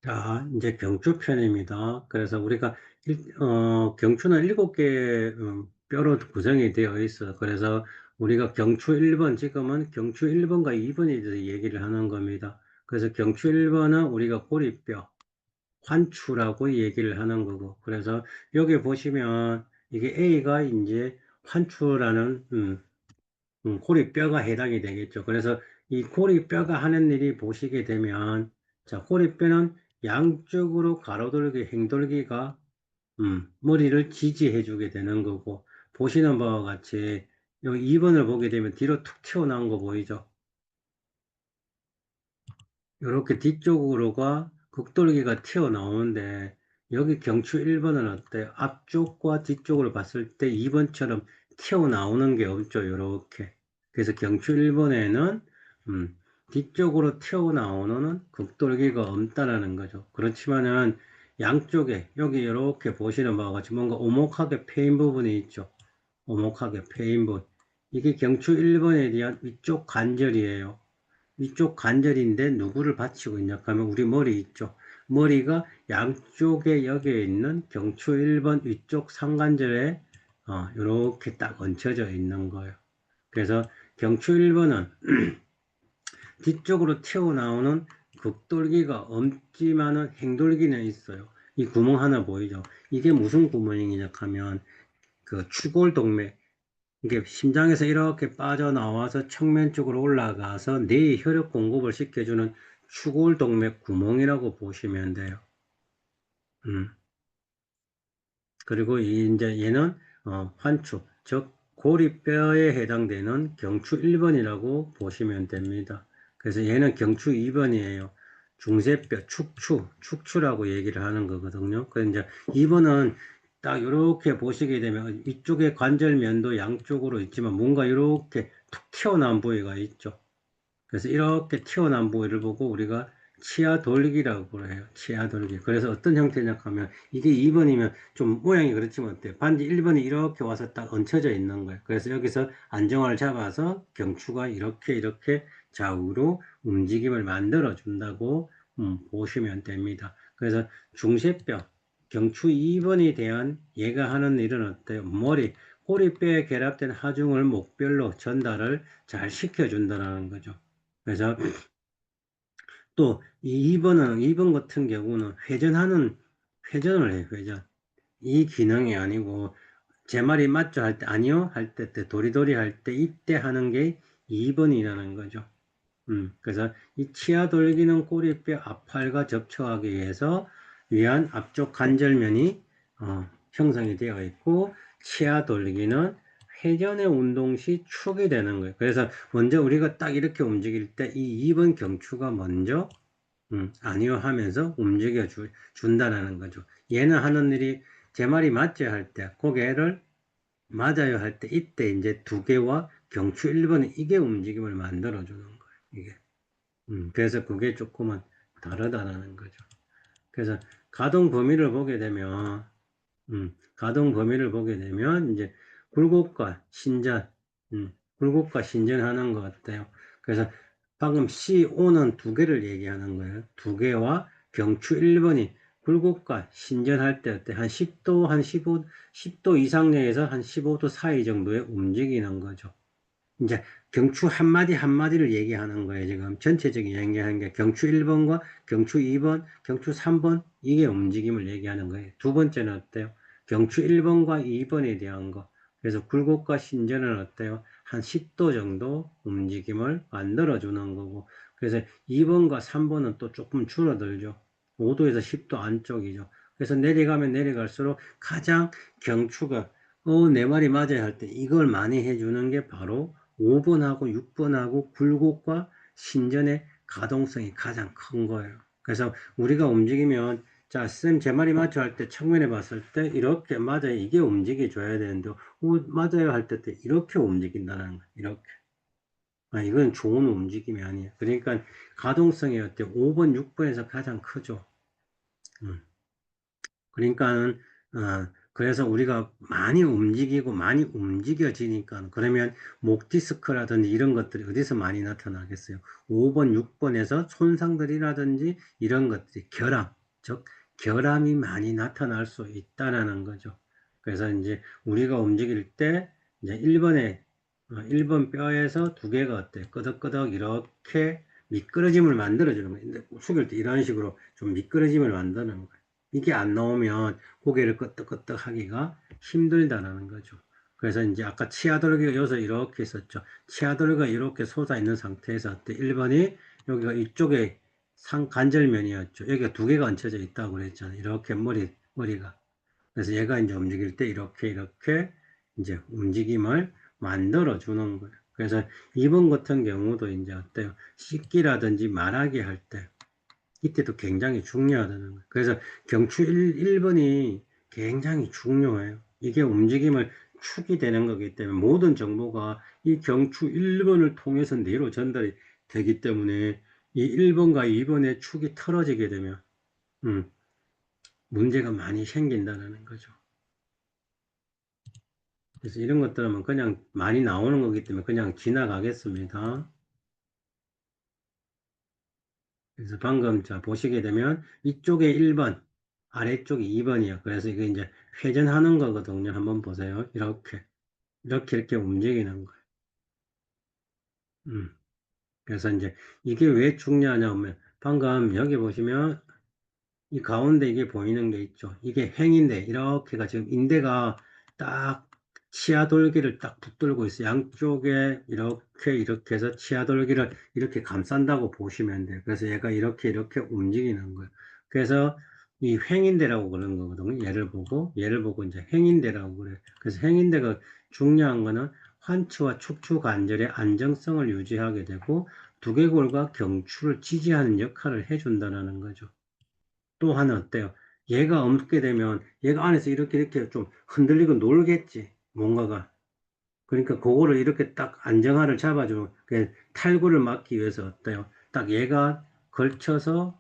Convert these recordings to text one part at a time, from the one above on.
자, 이제 경추편입니다. 그래서 우리가 경추는 7개 뼈로 구성이 되어 있어. 그래서 우리가 경추 1번, 지금은 경추 1번과 2번에 대해서 얘기를 하는 겁니다. 그래서 경추 1번은 우리가 고리뼈, 환추라고 얘기를 하는 거고. 그래서 여기 보시면 이게 A가 이제 환추라는 고리뼈가 해당이 되겠죠. 그래서 이 고리뼈가 하는 일이 보시게 되면, 자, 고리뼈는 양쪽으로 가로돌기, 행돌기가, 머리를 지지해 주게 되는 거고, 보시는 바와 같이, 여기 2번을 보게 되면 뒤로 툭 튀어나온 거 보이죠? 이렇게 뒤쪽으로가 극돌기가 튀어나오는데, 여기 경추 1번은 어때요? 앞쪽과 뒤쪽으로 봤을 때 2번처럼 튀어나오는 게 없죠, 이렇게. 그래서 경추 1번에는, 뒤쪽으로 튀어나오는 극돌기가 없다라는 거죠. 그렇지만은, 양쪽에, 여기 이렇게 보시는 바와 같이 뭔가 오목하게 패인 부분이 있죠. 오목하게 패인 부분. 이게 경추 1번에 대한 위쪽 관절이에요. 위쪽 관절인데 누구를 받치고 있냐 하면 우리 머리 있죠. 머리가 양쪽에 여기에 있는 경추 1번 위쪽 상관절에 이렇게 딱 얹혀져 있는 거예요. 그래서 경추 1번은 뒤쪽으로 튀어나오는 극돌기가 없지만은 행돌기는 있어요. 이 구멍 하나 보이죠? 이게 무슨 구멍이냐 하면 그 추골동맥, 이게 심장에서 이렇게 빠져나와서 측면 쪽으로 올라가서 뇌에 혈액 공급을 시켜주는 추골동맥 구멍이라고 보시면 돼요. 음. 그리고 이제 얘는 환추, 즉 고리뼈에 해당되는 경추 1번이라고 보시면 됩니다. 그래서 얘는 경추 2번이에요. 중세뼈, 축추라고 얘기를 하는 거거든요. 그래서 이제 2번은 딱 이렇게 보시게 되면 이쪽에 관절면도 양쪽으로 있지만 뭔가 이렇게 툭 튀어나온 부위가 있죠. 그래서 이렇게 튀어나온 부위를 보고 우리가 치아 돌기라고 해요. 치아 돌기. 그래서 어떤 형태냐 하면 이게 2번이면 좀 모양이 그렇지만 어때요? 반지 1번이 이렇게 와서 딱 얹혀져 있는 거예요. 그래서 여기서 안정화를 잡아서 경추가 이렇게 좌우로 움직임을 만들어 준다고 보시면 됩니다. 그래서 중세뼈, 경추 2번에 대한 얘가 하는 일은 어때요? 꼬리뼈에 결합된 하중을 목별로 전달을 잘 시켜준다는 거죠. 그래서 또 이 2번 같은 경우는 회전을 해요, 회전. 이 기능이 아니고, 제 말이 맞죠? 할 때, 아니요? 할 때, 도리도리 할 때, 이때 하는 게 2번이라는 거죠. 그래서 이 치아 돌기는 꼬리뼈 앞팔과 접촉하기 위한 앞쪽 관절면이 형성이 되어 있고, 치아 돌기는 회전의 운동 시 축이 되는 거예요. 그래서 먼저 우리가 딱 이렇게 움직일 때 이 2번 경추가 먼저 아니요 하면서 준다라는 거죠. 얘는 하는 일이 제 말이 맞죠 할 때, 고개를 맞아요 할 때, 이때 이제 두 개와 경추 1번의 이게 움직임을 만들어 주는 거예요. 이게. 그래서 그게 조금은 다르다라는 거죠. 그래서 가동 범위를 보게 되면, 가동 범위를 보게 되면, 이제 굴곡과 신전, 굴곡과 신전하는 것 같아요. 그래서 방금 CO는 두 개를 얘기하는 거예요. 두 개와 경추 1번이 굴곡과 신전할 때 한 10도, 한 10도 이상 내에서 한 15도 사이 정도에 움직이는 거죠. 이제 경추 한마디 한마디를 얘기하는 거예요. 지금 전체적인 얘기하는 게 경추 1번과 경추 2번, 경추 3번 이게 움직임을 얘기하는 거예요. 두 번째는 어때요? 경추 1번과 2번에 대한 거. 그래서 굴곡과 신전은 어때요? 한 10도 정도 움직임을 만들어 주는 거고. 그래서 2번과 3번은 또 조금 줄어들죠. 5도에서 10도 안쪽이죠. 그래서 내려가면 내려갈수록 가장 경추가 내 말이 맞아야 할 때 이걸 많이 해주는 게 바로 5번하고 6번하고 굴곡과 신전의 가동성이 가장 큰 거예요. 그래서 우리가 움직이면 자, 쌤, 제 말이 맞죠? 할 때, 측면에 봤을 때, 이렇게 맞아요. 이게 움직여줘야 되는데, 맞아요. 할 때, 이렇게 움직인다는 거예요. 이렇게. 이건 좋은 움직임이 아니에요. 그러니까, 가동성이 어때 5번, 6번에서 가장 크죠. 음. 그러니까는, 그래서 우리가 많이 움직이고 많이 움직여지니까 그러면 목 디스크라든지 이런 것들이 어디서 많이 나타나겠어요? 5번, 6번에서 손상들이라든지 이런 것들이 결함, 즉 결함이 많이 나타날 수 있다라는 거죠. 그래서 이제 우리가 움직일 때 이제 1번 뼈에서 두 개가 어때요? 끄덕끄덕 이렇게 미끄러짐을 만들어주는 거예요. 근데 숙일 때 이런 식으로 좀 미끄러짐을 만드는 거예요. 이게 안 나오면 고개를 끄덕끄덕 하기가 힘들다라는 거죠. 그래서 이제 아까 치아돌기가 여기서 이렇게 있었죠. 치아돌기가 이렇게 솟아 있는 상태에서 1번이 여기가 이쪽에 상관절면이었죠. 여기가 두 개가 얹혀져 있다고 그랬잖아요. 이렇게 머리가. 그래서 얘가 이제 움직일 때 이렇게 이제 움직임을 만들어 주는 거예요. 그래서 2번 같은 경우도 이제 어때요? 씻기라든지 말하기 할 때, 이때도 굉장히 중요하다는 거예요. 그래서 경추 1번이 굉장히 중요해요. 이게 움직임을 축이 되는 거기 때문에 모든 정보가 이 경추 1번을 통해서 뇌로 전달이 되기 때문에 이 1번과 2번의 축이 틀어지게 되면 음, 문제가 많이 생긴다는 거죠. 그래서 이런 것들은 그냥 많이 나오는 거기 때문에 그냥 지나가겠습니다. 그래서 방금 자 보시게 되면 이쪽에 1번, 아래쪽이 2번이에요. 그래서 이게 이제 회전하는 거거든요. 한번 보세요. 이렇게 움직이는 거예요. 음. 그래서 이제 이게 왜 중요하냐면 방금 여기 보시면 이 가운데 이게 보이는 게 있죠. 이게 행인데 이렇게가 지금 인대가 딱 치아돌기를 딱 붙들고 있어요. 양쪽에 이렇게 해서 치아돌기를 이렇게 감싼다고 보시면 돼요. 그래서 얘가 이렇게 움직이는 거예요. 그래서 이 횡인대라고 그러는 거거든요. 얘를 보고 이제 행인대라고 그래요. 그래서 행인대가 중요한 거는 환치와 척추 관절의 안정성을 유지하게 되고 두개골과 경추를 지지하는 역할을 해준다는 거죠. 또 하나 어때요? 얘가 없게 되면 얘가 안에서 이렇게 좀 흔들리고 놀겠지. 뭔가가. 그러니까 그거를 이렇게 딱 안정화를 잡아주는 그 탈구를 막기 위해서 어때요? 딱 얘가 걸쳐서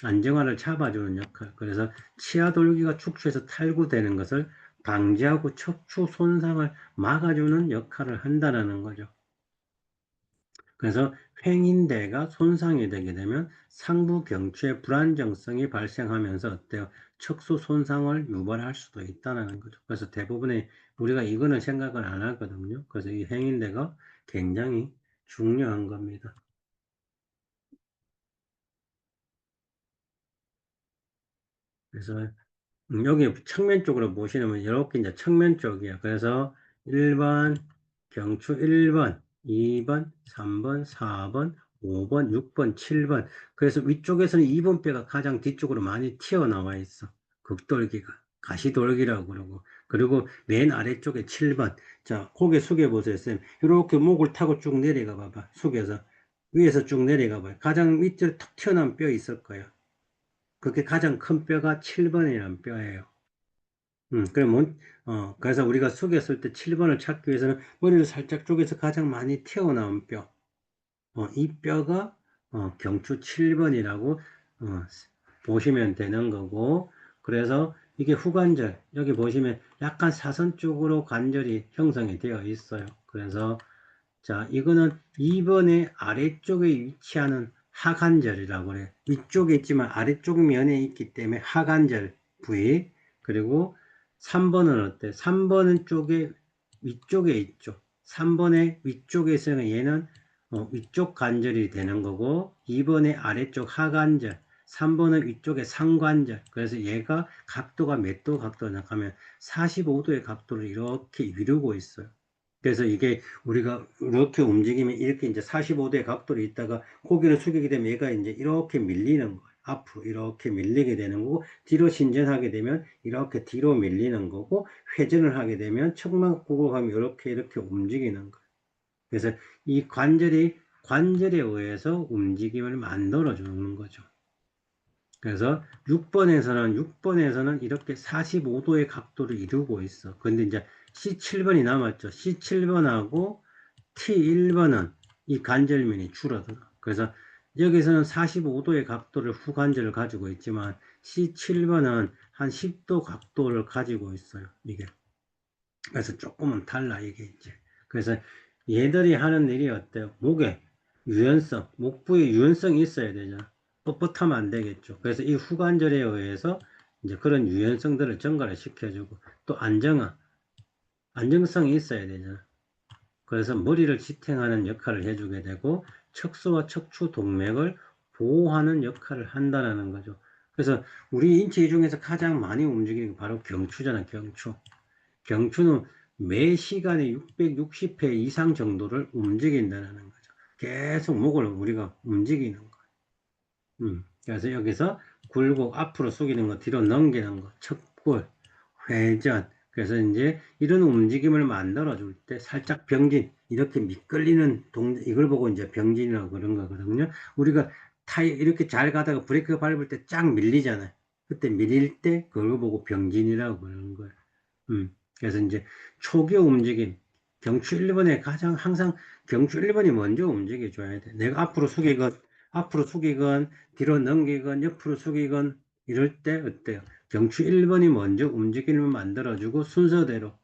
안정화를 잡아주는 역할. 그래서 치아 돌기가 척추에서 탈구되는 것을 방지하고 척추 손상을 막아주는 역할을 한다는 거죠. 그래서 횡인대가 손상이 되게 되면 상부 경추의 불안정성이 발생하면서 어때요? 척수 손상을 유발할 수도 있다는 거죠. 그래서 대부분의 우리가 이거는 생각을 안 하거든요. 그래서 이 횡인대가 굉장히 중요한 겁니다. 그래서 여기 측면 쪽으로 보시면 이렇게 이제 측면 쪽이야. 그래서 1번, 경추 1번, 2번, 3번, 4번, 5번, 6번, 7번. 그래서 위쪽에서는 2번 뼈가 가장 뒤쪽으로 많이 튀어나와 있어. 극돌기가. 가시돌기라고 그러고. 그리고 맨 아래쪽에 7번. 자, 고개 숙여보세요, 쌤. 이렇게 목을 타고 쭉 내려가 봐봐. 숙여서. 위에서 쭉 내려가 봐요. 가장 밑으로 툭 튀어나온 뼈 있을 거예요. 그게 가장 큰 뼈가 7번이라는 뼈예요. 그래서 우리가 숙였을 때 7번을 찾기 위해서는 머리를 살짝 쪼개서 가장 많이 튀어나온 뼈. 이 뼈가, 경추 7번이라고, 보시면 되는 거고, 그래서 이게 후관절, 여기 보시면 약간 사선 쪽으로 관절이 형성이 되어 있어요. 그래서, 자, 이거는 2번의 아래쪽에 위치하는 하관절이라고 그래요. 위쪽에 있지만 아래쪽 면에 있기 때문에 하관절 부위. 그리고 3번은 어때? 3번은 쪽에 위쪽에 있죠. 3번의 위쪽에 있으면 얘는 위쪽 관절이 되는 거고 2번의 아래쪽 하관절, 3번은 위쪽에 상관절. 그래서 얘가 각도가 몇 도 각도냐 하면 45도의 각도를 이렇게 이루고 있어요. 그래서 이게 우리가 이렇게 움직이면 이렇게 이제 45도의 각도로 있다가 고개를 숙이게 되면 얘가 이제 이렇게 밀리는 거예요. 앞으로 이렇게 밀리게 되는 거고 뒤로 신전하게 되면 이렇게 뒤로 밀리는 거고 회전을 하게 되면 척막구고 하면 이렇게 움직이는 거예요. 그래서 이 관절에 의해서 움직임을 만들어 주는 거죠. 그래서 6번에서는 이렇게 45도의 각도를 이루고 있어. 근데 이제 C7번이 남았죠. C7번하고 T1번은 이 관절면이 줄어들어. 그래서 여기서는 45도의 각도를 후관절을 가지고 있지만 C7번은 한 10도 각도를 가지고 있어요. 이게. 그래서 조금은 달라 이게 이제. 그래서 얘들이 하는 일이 어때요? 목에 유연성, 목부에 유연성이 있어야 되잖아. 뻣뻣하면 안 되겠죠. 그래서 이 후관절에 의해서 이제 그런 유연성들을 증가를 시켜주고 또 안정성이 있어야 되잖아. 그래서 머리를 지탱하는 역할을 해주게 되고 척수와 척추 동맥을 보호하는 역할을 한다는 거죠. 그래서 우리 인체 중에서 가장 많이 움직이는 게 바로 경추잖아, 경추. 경추는 매 시간에 660회 이상 정도를 움직인다는 거죠. 계속 목을 우리가 움직이는 거. 그래서 여기서 굴곡 앞으로 숙이는 거, 뒤로 넘기는 거, 척골, 회전. 그래서 이제 이런 움직임을 만들어 줄 때 살짝 병진, 이렇게 미끌리는 동작, 이걸 보고 이제 병진이라고 그런 거거든요. 우리가 이렇게 잘 가다가 브레이크 밟을 때 쫙 밀리잖아요. 그때 밀릴 때 그걸 보고 병진이라고 그러는 거예요. 그래서 이제 초기 움직임, 경추 1번에 가장 항상 경추 1번이 먼저 움직여줘야 돼. 내가 앞으로 숙이건, 뒤로 넘기건, 옆으로 숙이건, 이럴 때 어때요? 경추 1번이 먼저 움직임을 만들어주고 순서대로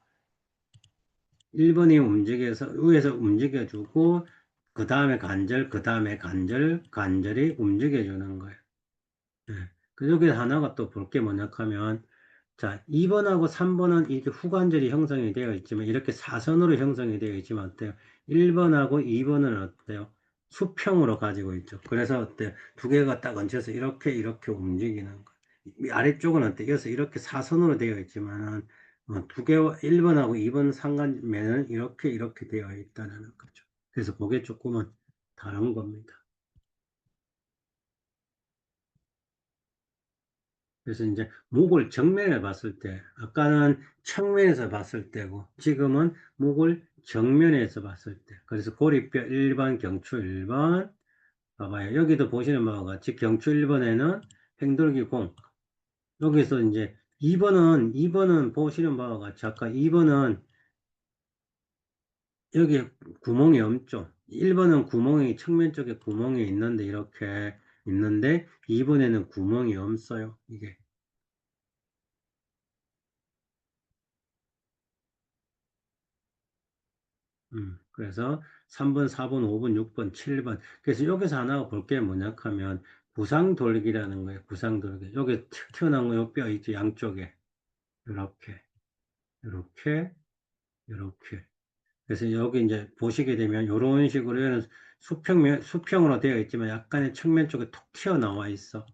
1번이 움직여서, 위에서 움직여주고, 그 다음에 관절, 그 다음에 관절이 움직여주는 거예요. 네. 그 여기 하나가 또 볼 게 뭐냐 하면, 자, 2번하고 3번은 이렇게 후관절이 형성이 되어 있지만, 이렇게 사선으로 형성이 되어 있지만, 어때요? 1번하고 2번은 어때요? 수평으로 가지고 있죠. 그래서 어때요? 두 개가 딱 얹혀서 이렇게 움직이는 거예요. 이 아래쪽은 어때요? 여기서 이렇게 사선으로 되어 있지만은, 두 개와 1번하고 2번 상관면은 이렇게 되어 있다는 거죠. 그래서 그게 조금은 다른 겁니다. 그래서 이제 목을 정면에 봤을 때, 아까는 측면에서 봤을 때고, 지금은 목을 정면에서 봤을 때. 그래서 고리뼈 1번, 경추 1번. 봐봐요. 여기도 보시는 바와 같이 경추 1번에는 횡돌기 공. 여기서 이제 2번은 보시는 바와 같이, 아까 2번은 여기 구멍이 없죠. 1번은 구멍이, 측면 쪽에 구멍이 있는데, 이렇게 있는데, 2번에는 구멍이 없어요. 이게. 그래서 3번, 4번, 5번, 6번, 7번. 그래서 여기서 하나 볼 게 뭐냐 하면 구상돌기라는 거예요. 구상돌기. 여기 툭 튀어나온 거, 뼈 있죠. 양쪽에. 이렇게, 이렇게, 이렇게. 그래서 여기 이제 보시게 되면 이런 식으로 얘는 수평으로 되어 있지만 약간의 측면 쪽에 톡 튀어나와 있어.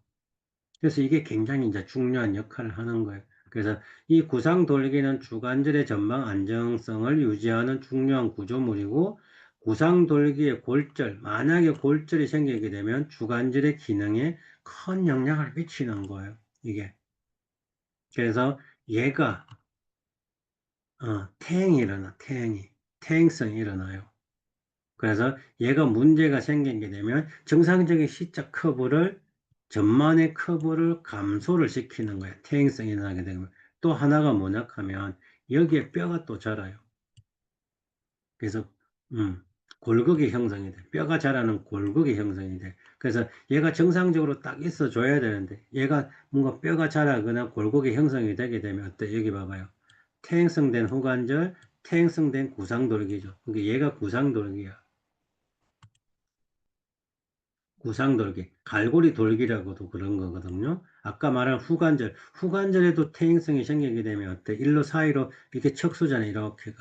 그래서 이게 굉장히 이제 중요한 역할을 하는 거예요. 그래서 이 구상 돌기는 주관절의 전방 안정성을 유지하는 중요한 구조물이고, 구상 돌기의 골절, 만약에 골절이 생기게 되면 주관절의 기능에 큰 영향을 미치는 거예요. 이게. 그래서 얘가, 퇴행이 일어나, 퇴행성이 일어나요. 그래서 얘가 문제가 생기게 되면 정상적인 C자 커브를 전만의 커브를 감소를 시키는 거예요. 퇴행성이 나게 되면. 또 하나가 뭐냐 하면 여기에 뼈가 또 자라요. 그래서 골격이 형성이 돼. 뼈가 자라는 골격이 형성이 돼. 그래서 얘가 정상적으로 딱 있어 줘야 되는데 얘가 뭔가 뼈가 자라거나 골격이 형성이 되게 되면 어때? 여기 봐봐요. 퇴행성된 후관절, 퇴행성된 구상돌기죠. 그러니까 얘가 구상돌기야. 구상돌기, 갈고리 돌기라고도 그런 거거든요. 아까 말한 후관절에도 퇴행성이 생기게 되면 어때? 일로 사이로 이렇게 척수잖아요. 이렇게가.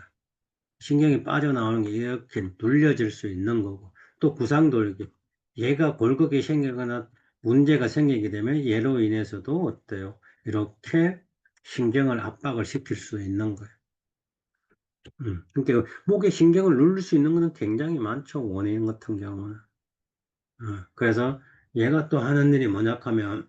신경이 빠져나오는 게 이렇게 눌려질 수 있는 거고. 또 구상돌기. 얘가 골격이 생기거나 문제가 생기게 되면 얘로 인해서도 어때요? 이렇게 신경을 압박을 시킬 수 있는 거예요. 그러니까 목에 신경을 누를 수 있는 거는 굉장히 많죠. 원인 같은 경우는. 그래서 얘가 또 하는 일이 뭐냐 하면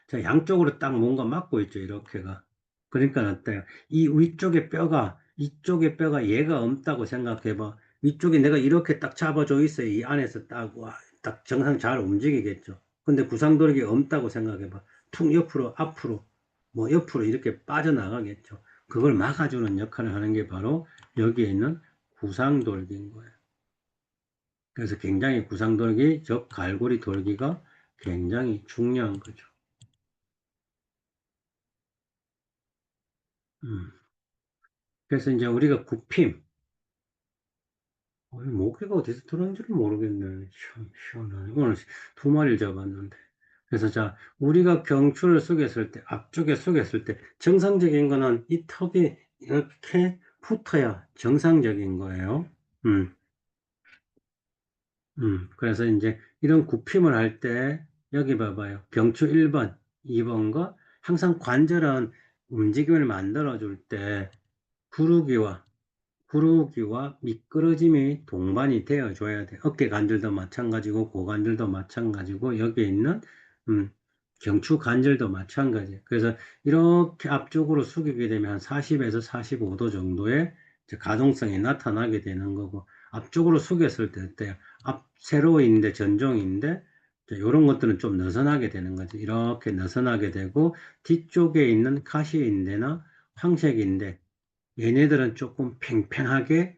자, 양쪽으로 딱 뭔가 막고 있죠, 이렇게가. 그러니까 어때요? 이 위쪽에 뼈가, 이쪽에 뼈가 얘가 없다고 생각해봐. 위쪽에 내가 이렇게 딱 잡아줘 있어요. 이 안에서 딱, 와, 딱 정상 잘 움직이겠죠. 근데 구상돌기 없다고 생각해봐. 퉁 옆으로, 앞으로, 뭐 옆으로 이렇게 빠져나가겠죠. 그걸 막아주는 역할을 하는 게 바로 여기에 있는 구상돌기인 거예요. 그래서 굉장히 구상돌기, 즉 갈고리 돌기가 굉장히 중요한 거죠. 음. 그래서 이제 우리가 굽힘, 모기가 어디서 들어온지를 모르겠네. 참 시원하네. 오늘 두 마리를 잡았는데. 그래서 자, 우리가 경추를 숙였을 때, 앞쪽에 숙였을 때, 정상적인 거는 이 턱이 이렇게 붙어야 정상적인 거예요. 음, 그래서 이제 이런 굽힘을 할 때, 여기 봐봐요. 경추 1번, 2번과 항상 관절은 움직임을 만들어줄 때, 구르기와 구르기와 미끄러짐이 동반이 되어줘야 돼. 어깨 관절도 마찬가지고 고관절도 마찬가지고 여기에 있는 음, 경추 관절도 마찬가지. 그래서 이렇게 앞쪽으로 숙이게 되면 한 40에서 45도 정도의 이제 가동성이 나타나게 되는 거고 앞쪽으로 숙였을 때 어때요? 앞 세로인데 전종인데 이런 것들은 좀 느슨하게 되는 거죠. 이렇게 느슨하게 되고 뒤쪽에 있는 가시인대나 황색인대 얘네들은 조금 팽팽하게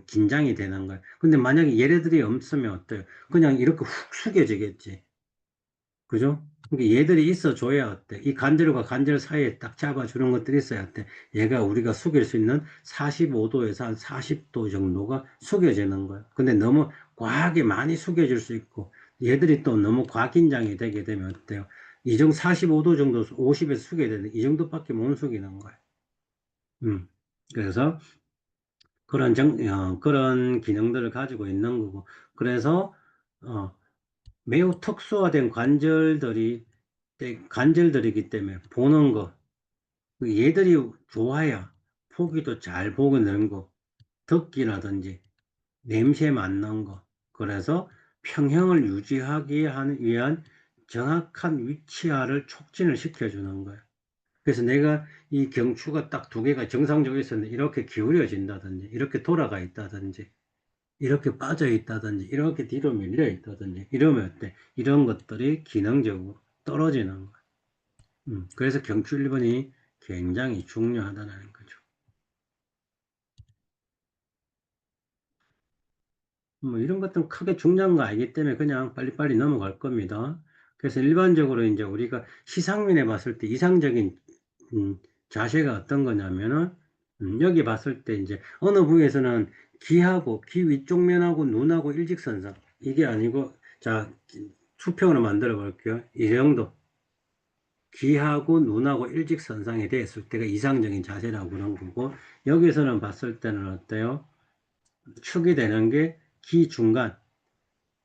긴장이 되는 거예요. 근데 만약에 얘네들이 없으면 어때요? 그냥 이렇게 훅 숙여지겠지. 그죠? 그러니까 얘들이 있어줘야 어때? 이 관절과 관절 사이에 딱 잡아주는 것들이 있어야 어때? 얘가 우리가 숙일 수 있는 45도에서 한 40도 정도가 숙여지는 거예요. 근데 너무 과하게 많이 숙여질 수 있고, 얘들이 또 너무 과긴장이 되게 되면 어때요? 이 정도 45도 정도, 50에서 숙여야 되는데, 이 정도밖에 못 숙이는 거예요. 음. 그래서 그런 기능들을 가지고 있는 거고. 그래서, 어, 매우 특수화된 관절들이기 때문에 보는 거, 얘들이 좋아야 보기도 잘 보게 되는 거, 듣기라든지, 냄새 맡는 거. 그래서 평형을 유지하기 위한 정확한 위치화를 촉진을 시켜주는 거예요. 그래서 내가 이 경추가 딱 두 개가 정상적으로 있었는데 이렇게 기울여진다든지, 이렇게 돌아가 있다든지, 이렇게 빠져 있다든지, 이렇게 뒤로 밀려 있다든지, 이러면 어때? 이런 것들이 기능적으로 떨어지는 거야. 그래서 경추 1번이 굉장히 중요하다는 거죠. 뭐 이런 것들은 크게 중요한 거 아니기 때문에 그냥 빨리빨리 넘어갈 겁니다. 그래서 일반적으로 이제 우리가 시상면에 봤을 때 이상적인 음, 자세가 어떤 거냐면은 여기 봤을 때 이제 어느 부위에서는 귀 위쪽 면하고 눈하고 일직선상 이게 아니고 자 수평으로 만들어 볼게요. 이 정도 귀하고 눈하고 일직선상에 대했을 때가 이상적인 자세라고 그런 거고 여기서는 봤을 때는 어때요? 축이 되는 게 귀 중간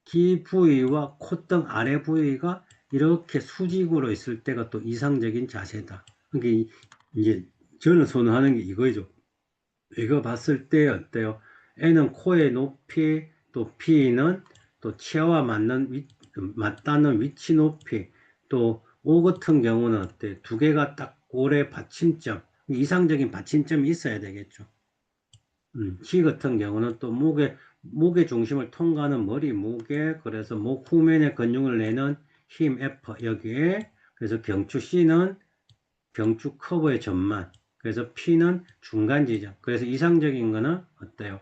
귀 부위와 콧등 아래 부위가 이렇게 수직으로 있을 때가 또 이상적인 자세다. 그게 이제 저는 선호하는 게 이거죠. 이거 봤을 때 어때요? N은 코의 높이, 또 P는 또 치아와 맞닿는 위치 높이, 또 O 같은 경우는 어때? 두 개가 딱 고래 받침점, 이상적인 받침점이 있어야 되겠죠. 키 같은 경우는 또 목의 중심을 통과하는 머리 무게, 그래서 목 후면에 근육을 내는 힘, F, 여기에, 그래서 경추 C는 경추 커브의 전만, 그래서 P는 중간 지점. 그래서 이상적인 거는 어때요?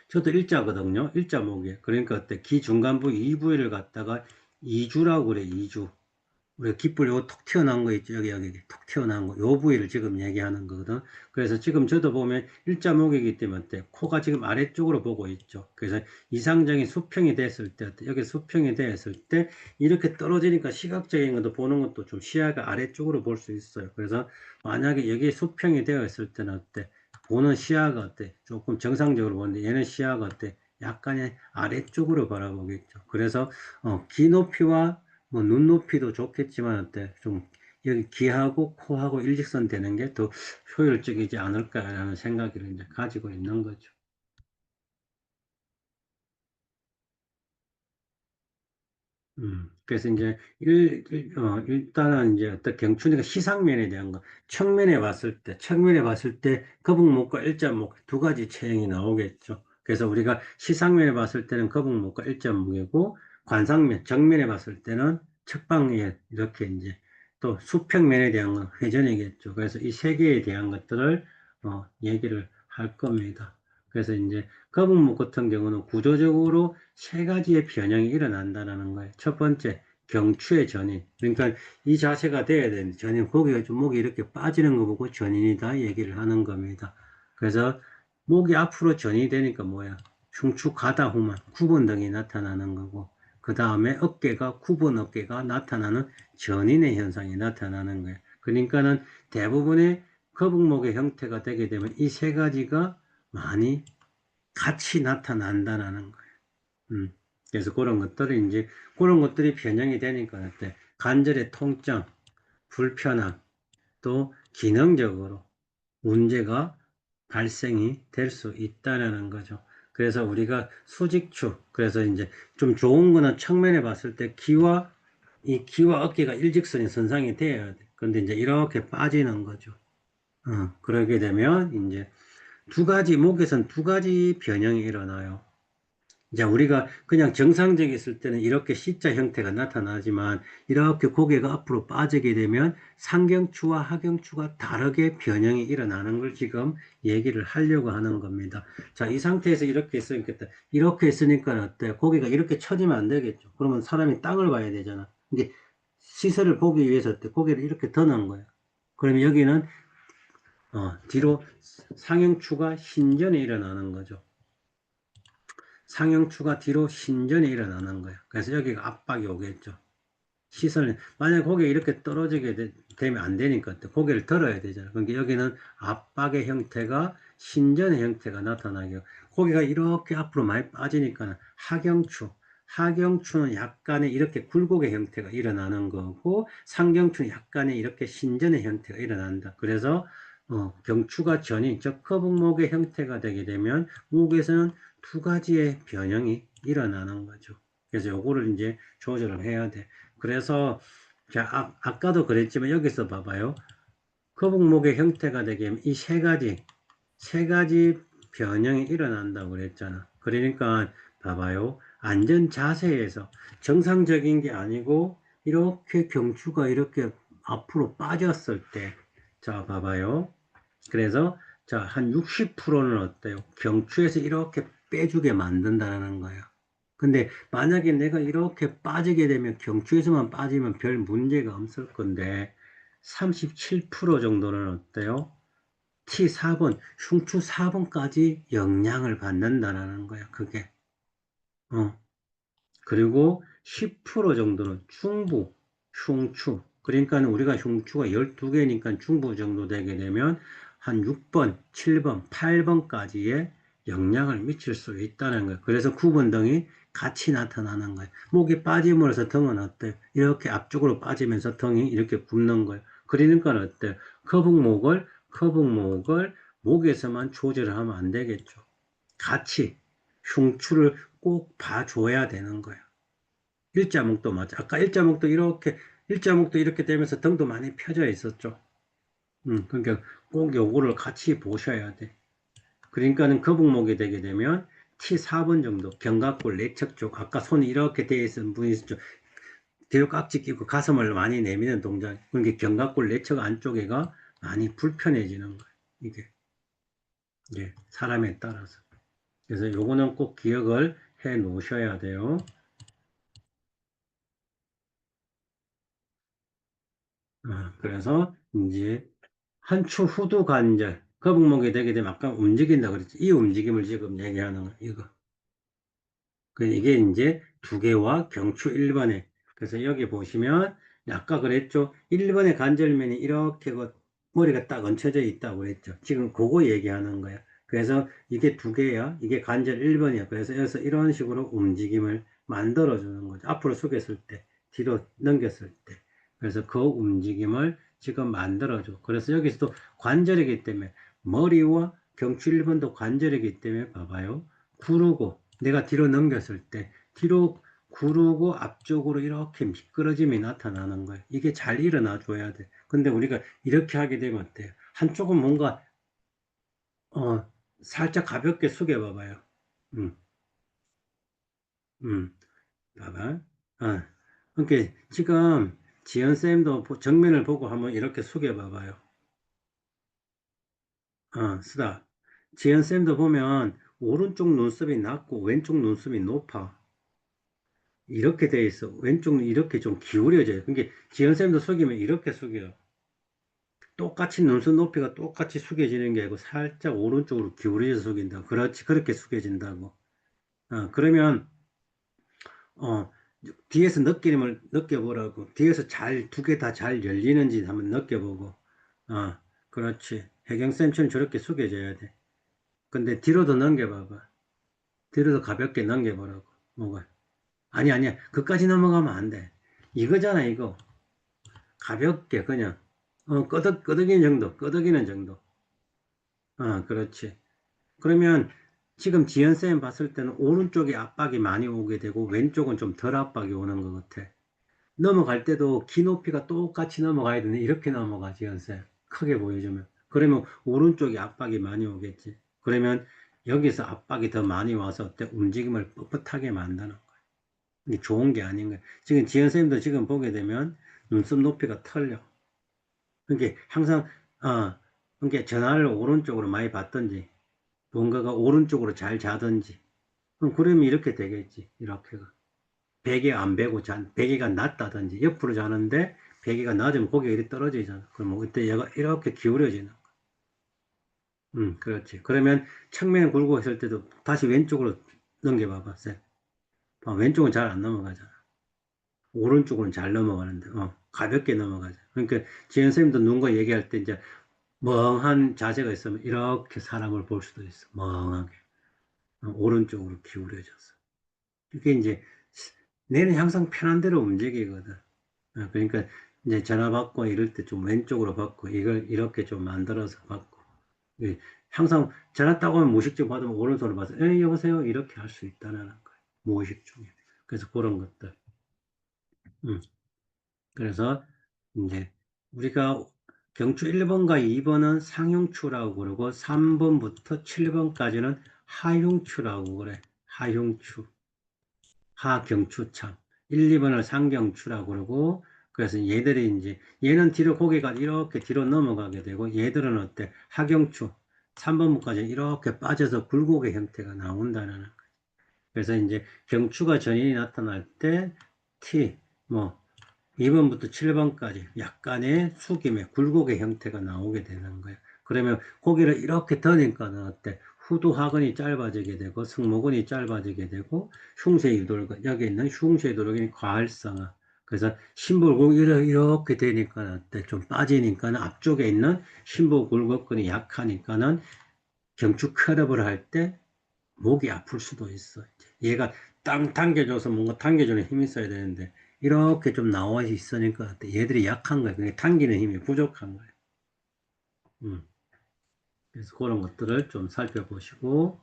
저도 일자거든요. 일자목이에요. 그러니까 어때? 기 중간부 이 부위를 갖다가 이주라고 그래, 이주. 우리가 깃불 요거 톡 튀어나온 거 있죠. 여기 톡 튀어나온 거. 요 부위를 지금 얘기하는 거거든. 그래서 지금 저도 보면 일자목이기 때문에 어때? 코가 지금 아래쪽으로 보고 있죠. 그래서 이상적인 수평이 됐을 때, 어때? 여기 수평이 됐을 때 이렇게 떨어지니까 시각적인 것도 보는 것도 좀 시야가 아래쪽으로 볼 수 있어요. 그래서 만약에 여기 수평이 되어 있을 때는 어때? 보는 시야가 어때? 조금 정상적으로 보는데 얘는 시야가 어때? 약간의 아래쪽으로 바라보겠죠. 그래서 귀 높이와 뭐 눈높이도 좋겠지만 어때? 좀 여기 귀하고 코하고 일직선 되는 게 더 효율적이지 않을까라는 생각을 이제 가지고 있는 거죠. 그래서 이제 일단은 이제 어떤 경춘이가 시상면에 대한 거, 측면에 봤을 때 거북목과 일자목 두 가지 체형이 나오겠죠. 그래서 우리가 시상면에 봤을 때는 거북목과 일자목이고 관상면, 정면에 봤을 때는 측방면 이렇게 이제 또 수평면에 대한 건 회전이겠죠. 그래서 이 세 개에 대한 것들을 얘기를 할 겁니다. 그래서 이제 거북목 같은 경우는 구조적으로 세 가지의 변형이 일어난다는 거예요. 첫 번째, 경추의 전인. 그러니까 이 자세가 돼야 되는데, 전인, 고개가 좀 목이 이렇게 빠지는 거 보고 전인이다 얘기를 하는 겁니다. 그래서 목이 앞으로 전이 되니까 뭐야? 흉추 가다 후만 9번 등이 나타나는 거고, 그 다음에 어깨가 9번 어깨가 나타나는 전인의 현상이 나타나는 거예요. 그러니까는 대부분의 거북목의 형태가 되게 되면 이 세 가지가 많이 같이 나타난다는 거예요. 그래서 그런 것들이 변형이 되니까 어때? 관절의 통증, 불편함, 또 기능적으로 문제가 발생이 될 수 있다는 거죠. 그래서 우리가 수직추, 그래서 이제 좀 좋은 거는 측면에 봤을 때 귀와 어깨가 일직선이 선상이 돼야 돼. 근데 이제 이렇게 빠지는 거죠. 그러게 되면 이제 목에선 두 가지 변형이 일어나요. 이제 우리가 그냥 정상적이었을 때는 이렇게 C자 형태가 나타나지만 이렇게 고개가 앞으로 빠지게 되면 상경추와 하경추가 다르게 변형이 일어나는 걸 지금 얘기를 하려고 하는 겁니다. 자, 이 상태에서 이렇게 있으니까 이렇게 있으니까 어때요? 고개가 이렇게 처지면 안 되겠죠. 그러면 사람이 땅을 봐야 되잖아. 이게 시설을 보기 위해서 어때? 고개를 이렇게 드는 거예요. 그러면 여기는 뒤로 상형추가 신전에 일어나는 거죠. 상형추가 뒤로 신전에 일어나는 거예요. 그래서 여기가 압박이 오겠죠. 만약에 고개가 이렇게 떨어지게 되면 안 되니까 고개를 들어야 되잖아요. 그러니까 여기는 압박의 형태가 신전의 형태가 나타나게 고개가 이렇게 앞으로 많이 빠지니까 하경추는 약간의 이렇게 굴곡의 형태가 일어나는 거고 상경추는 약간의 이렇게 신전의 형태가 일어난다. 그래서 경추가 전인, 즉 거북목의 형태가 되게 되면 목에서는 두 가지의 변형이 일어나는 거죠. 그래서 요거를 이제 조절을 해야 돼. 그래서 아까도 그랬지만 여기서 봐봐요. 거북목의 형태가 되게 되면 이 세 가지 변형이 일어난다고 그랬잖아. 그러니까 봐봐요. 안전 자세에서 정상적인 게 아니고 이렇게 경추가 이렇게 앞으로 빠졌을 때, 자 봐봐요. 그래서 자, 한 60%는 어때요? 경추에서 이렇게 빼주게 만든다는 거예요. 근데 만약에 내가 이렇게 빠지게 되면 경추에서만 빠지면 별 문제가 없을 건데 37% 정도는 어때요? T4번, 흉추 4번까지 영향을 받는다는 거야, 그게. 어. 그리고 10% 정도는 중부, 흉추. 그러니까 우리가 흉추가 12개니까 중부 정도 되게 되면 한 6번, 7번, 8번까지의 영향을 미칠 수 있다는 거예요. 그래서 9번 등이 같이 나타나는 거예요. 목이 빠짐으로써 등은 어때요? 이렇게 앞쪽으로 빠지면서 등이 이렇게 굽는 거예요. 그러니까 어때요? 거북목을 목에서만 조절을 하면 안 되겠죠. 같이 흉추를 꼭 봐줘야 되는 거예요. 일자목도 맞아. 아까 일자목도 이렇게 되면서 등도 많이 펴져 있었죠. 그러니까 꼭 요거를 같이 보셔야 돼. 그러니까는 거북목이 되게 되면 T4번 정도, 견갑골 내측 쪽, 아까 손이 이렇게 되어 있는 분이 있죠. 뒤로 깍지 끼고 가슴을 많이 내미는 동작. 그러니까 견갑골 내측 안쪽에가 많이 불편해지는 거예요. 이게 사람에 따라서. 그래서 요거는 꼭 기억을 해 놓으셔야 돼요. 그래서 이제 한추 후두 관절, 거북목이 되게 되면 아까 움직인다 그랬지. 이 움직임을 지금 얘기하는 거예요. 이거. 이게 이제 두 개와 경추 1번에. 그래서 여기 보시면 아까 그랬죠. 1번의 관절면이 이렇게 머리가 딱 얹혀져 있다고 그랬죠. 지금 그거 얘기하는 거야. 그래서 이게 두 개야. 이게 관절 1번이야. 그래서 여기서 이런 식으로 움직임을 만들어 주는 거죠. 앞으로 숙였을 때, 뒤로 넘겼을 때. 그래서 그 움직임을 지금 만들어 줘. 그래서 여기서도 관절이기 때문에 머리와 경추 1번도 관절이기 때문에 봐봐요. 구르고 내가 뒤로 넘겼을 때 뒤로 구르고 앞쪽으로 이렇게 미끄러짐이 나타나는 거예요. 이게 잘 일어나 줘야 돼. 근데 우리가 이렇게 하게 되면 어때요? 한쪽은 뭔가 어, 살짝 가볍게 숙여 봐봐요. 음, 음, 봐봐. 그러니까 지금 지연 쌤도 정면을 보고 한번 이렇게 숙여 봐봐요. 쓰다. 지연 쌤도 보면 오른쪽 눈썹이 낮고 왼쪽 눈썹이 높아. 이렇게 돼 있어. 왼쪽은 이렇게 좀 기울여져요. 그러니까 지연쌤도 숙이면 이렇게 숙여. 똑같이 눈썹 높이가 똑같이 숙여지는 게 아니고 살짝 오른쪽으로 기울여서 숙인다. 그렇지. 그렇게 숙여진다고. 그러면 뒤에서 느낌을 느껴보라고. 뒤에서 잘, 두 개 다 잘 열리는지 한번 느껴보고. 그렇지. 혜경쌤처럼 저렇게 숙여져야 돼. 근데 뒤로도 넘겨봐봐. 뒤로도 가볍게 넘겨보라고. 뭐가? 아니야. 그까지 넘어가면 안 돼. 이거잖아, 이거. 가볍게, 그냥. 끄덕이는 정도, 끄덕이는 정도. 그렇지. 그러면 지금 지연쌤 봤을 때는 오른쪽에 압박이 많이 오게 되고 왼쪽은 좀 덜 압박이 오는 것 같아. 넘어갈 때도 키 높이가 똑같이 넘어가야 되는데 이렇게 넘어가지, 연세. 크게 보여주면. 그러면 오른쪽에 압박이 많이 오겠지. 그러면 여기서 압박이 더 많이 와서 어때? 움직임을 뻣뻣하게 만드는 거야. 이게 좋은 게 아닌 거야. 지금 지연쌤도 지금 보게 되면 눈썹 높이가 털려. 그러니까 항상, 그러니까 전화를 오른쪽으로 많이 받든지, 뭔가가 오른쪽으로 잘 자든지, 그러면 이렇게 되겠지. 이렇게가. 베개 안 베고 베개가 낮다든지 옆으로 자는데 베개가 낮으면 고개가 이렇게 떨어지잖아. 그러면 그때 얘가 이렇게 기울어지는 거야. 그렇지. 그러면 측면 굴고 있을 때도 다시 왼쪽으로 넘겨봐봐. 쌤. 왼쪽은 잘 안 넘어가잖아. 오른쪽은 잘 넘어가는데, 가볍게 넘어가자. 그러니까 지현 선생님도 누군가 얘기할 때 이제 멍한 자세가 있으면 이렇게 사람을 볼 수도 있어. 멍하게. 오른쪽으로 기울여져서. 이게 이제 뇌는 항상 편한 대로 움직이거든. 그러니까 이제 전화 받고 이럴 때 좀 왼쪽으로 받고 이걸 이렇게 좀 만들어서 받고 예, 항상 전화 따고 하면 무의식 중 받으면 오른손으로 받아서 여보세요 이렇게 할 수 있다는 거예요. 무의식 중에. 그래서 그런 것들. 음. 그래서 이제 우리가 경추 1번과 2번은 상흉추라고 그러고 3번부터 7번까지는 하흉추라고 그래. 하흉추. 하경추참. 1, 2번을 상경추라고 그러고, 그래서 얘들이 이제, 얘는 뒤로 고개가 이렇게 뒤로 넘어가게 되고, 얘들은 어때? 하경추. 3번부까지 이렇게 빠져서 굴곡의 형태가 나온다는 거예요. 그래서 이제 경추가 전인이 나타날 때, T, 뭐, 2번부터 7번까지 약간의 숙임의 굴곡의 형태가 나오게 되는 거예요. 그러면 고개를 이렇게 드니까는 어때? 후두하근이 짧아지게 되고 승모근이 짧아지게 되고 흉쇄유돌근 여기 있는 흉쇄유돌근이 과활성화. 그래서 심부굴 이렇게 되니까 어때? 좀 빠지니까는 앞쪽에 있는 심부굴곡근이 약하니까는 경추 컬업을 할 때 목이 아플 수도 있어. 얘가 땅 당겨줘서 뭔가 당겨주는 힘이 있어야 되는데 이렇게 좀 나와 있으니까 얘들이 약한 거야. 그게 당기는 힘이 부족한 거야. 음. 그래서 그런 것들을 좀 살펴보시고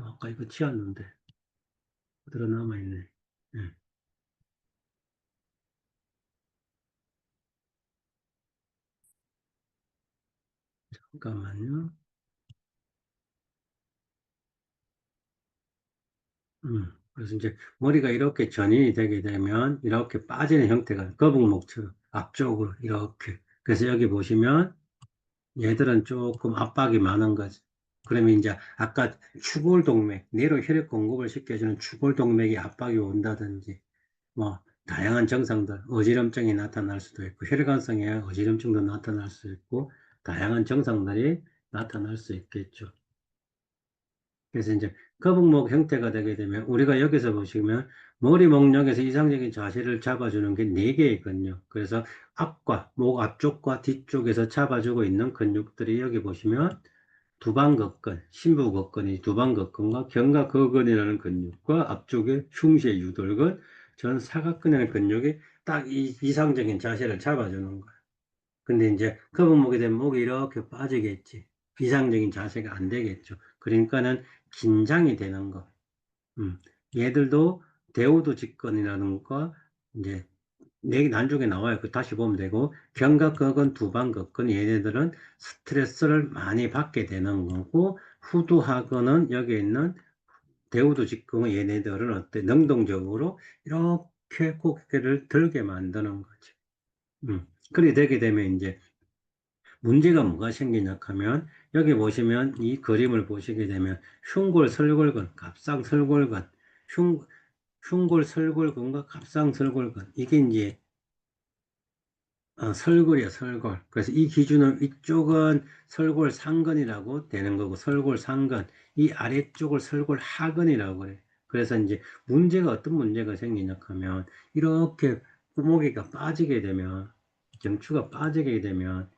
아까 이거 치웠는데 그대로 남아있네. 예, 잠깐만요. 그래서 이제 머리가 이렇게 전인이 되게 되면 이렇게 빠지는 형태가 거북목처럼 앞쪽으로 이렇게. 그래서 여기 보시면 얘들은 조금 압박이 많은 거지. 그러면 이제 아까 추골동맥, 뇌로 혈액 공급을 시켜주는 추골동맥이 압박이 온다든지, 뭐, 다양한 증상들, 어지럼증이 나타날 수도 있고, 혈관성에 어지럼증도 나타날 수 있고, 다양한 증상들이 나타날 수 있겠죠. 그래서 이제 거북목 형태가 되게 되면 우리가 여기서 보시면 머리 목역에서 이상적인 자세를 잡아주는 게 네 개 있거든요. 그래서 앞과 목 앞쪽과 뒤쪽에서 잡아주고 있는 근육들이 여기 보시면 두방거근, 심부거근이 두방거근과 견갑거근이라는 근육과 앞쪽에 흉쇄 유돌근, 전 사각근이라는 근육이 딱 이상적인 자세를 잡아주는 거예요. 근데 이제 거북목이 되면 목이 이렇게 빠지겠지. 이상적인 자세가 안 되겠죠. 그러니까는 긴장이 되는 거. 음. 얘들도 대우도 직근이라는 거, 이제, 나중에 나와요. 그 다시 보면 되고, 견갑거근, 두방거근, 얘네들은 스트레스를 많이 받게 되는 거고, 후두하근은 여기 있는 대우도 직근은 얘네들은 어때? 능동적으로 이렇게 고개를 들게 만드는 거지. 음. 그래 되게 되면 이제 문제가 뭐가 생기냐 하면 여기 보시면 이 그림을 보시게 되면 흉골설골근, 갑상설골근, 흉, 흉골설골근과 갑상설골근 이게 이제 설골이야 설골. 그래서 이 기준은 이쪽은 설골 상근이라고 되는 거고 설골 상근 이 아래쪽을 설골 하근이라고 그래. 그래서 이제 문제가 어떤 문제가 생기냐 하면 이렇게 구멍이가 빠지게 되면 경추가 빠지게 되면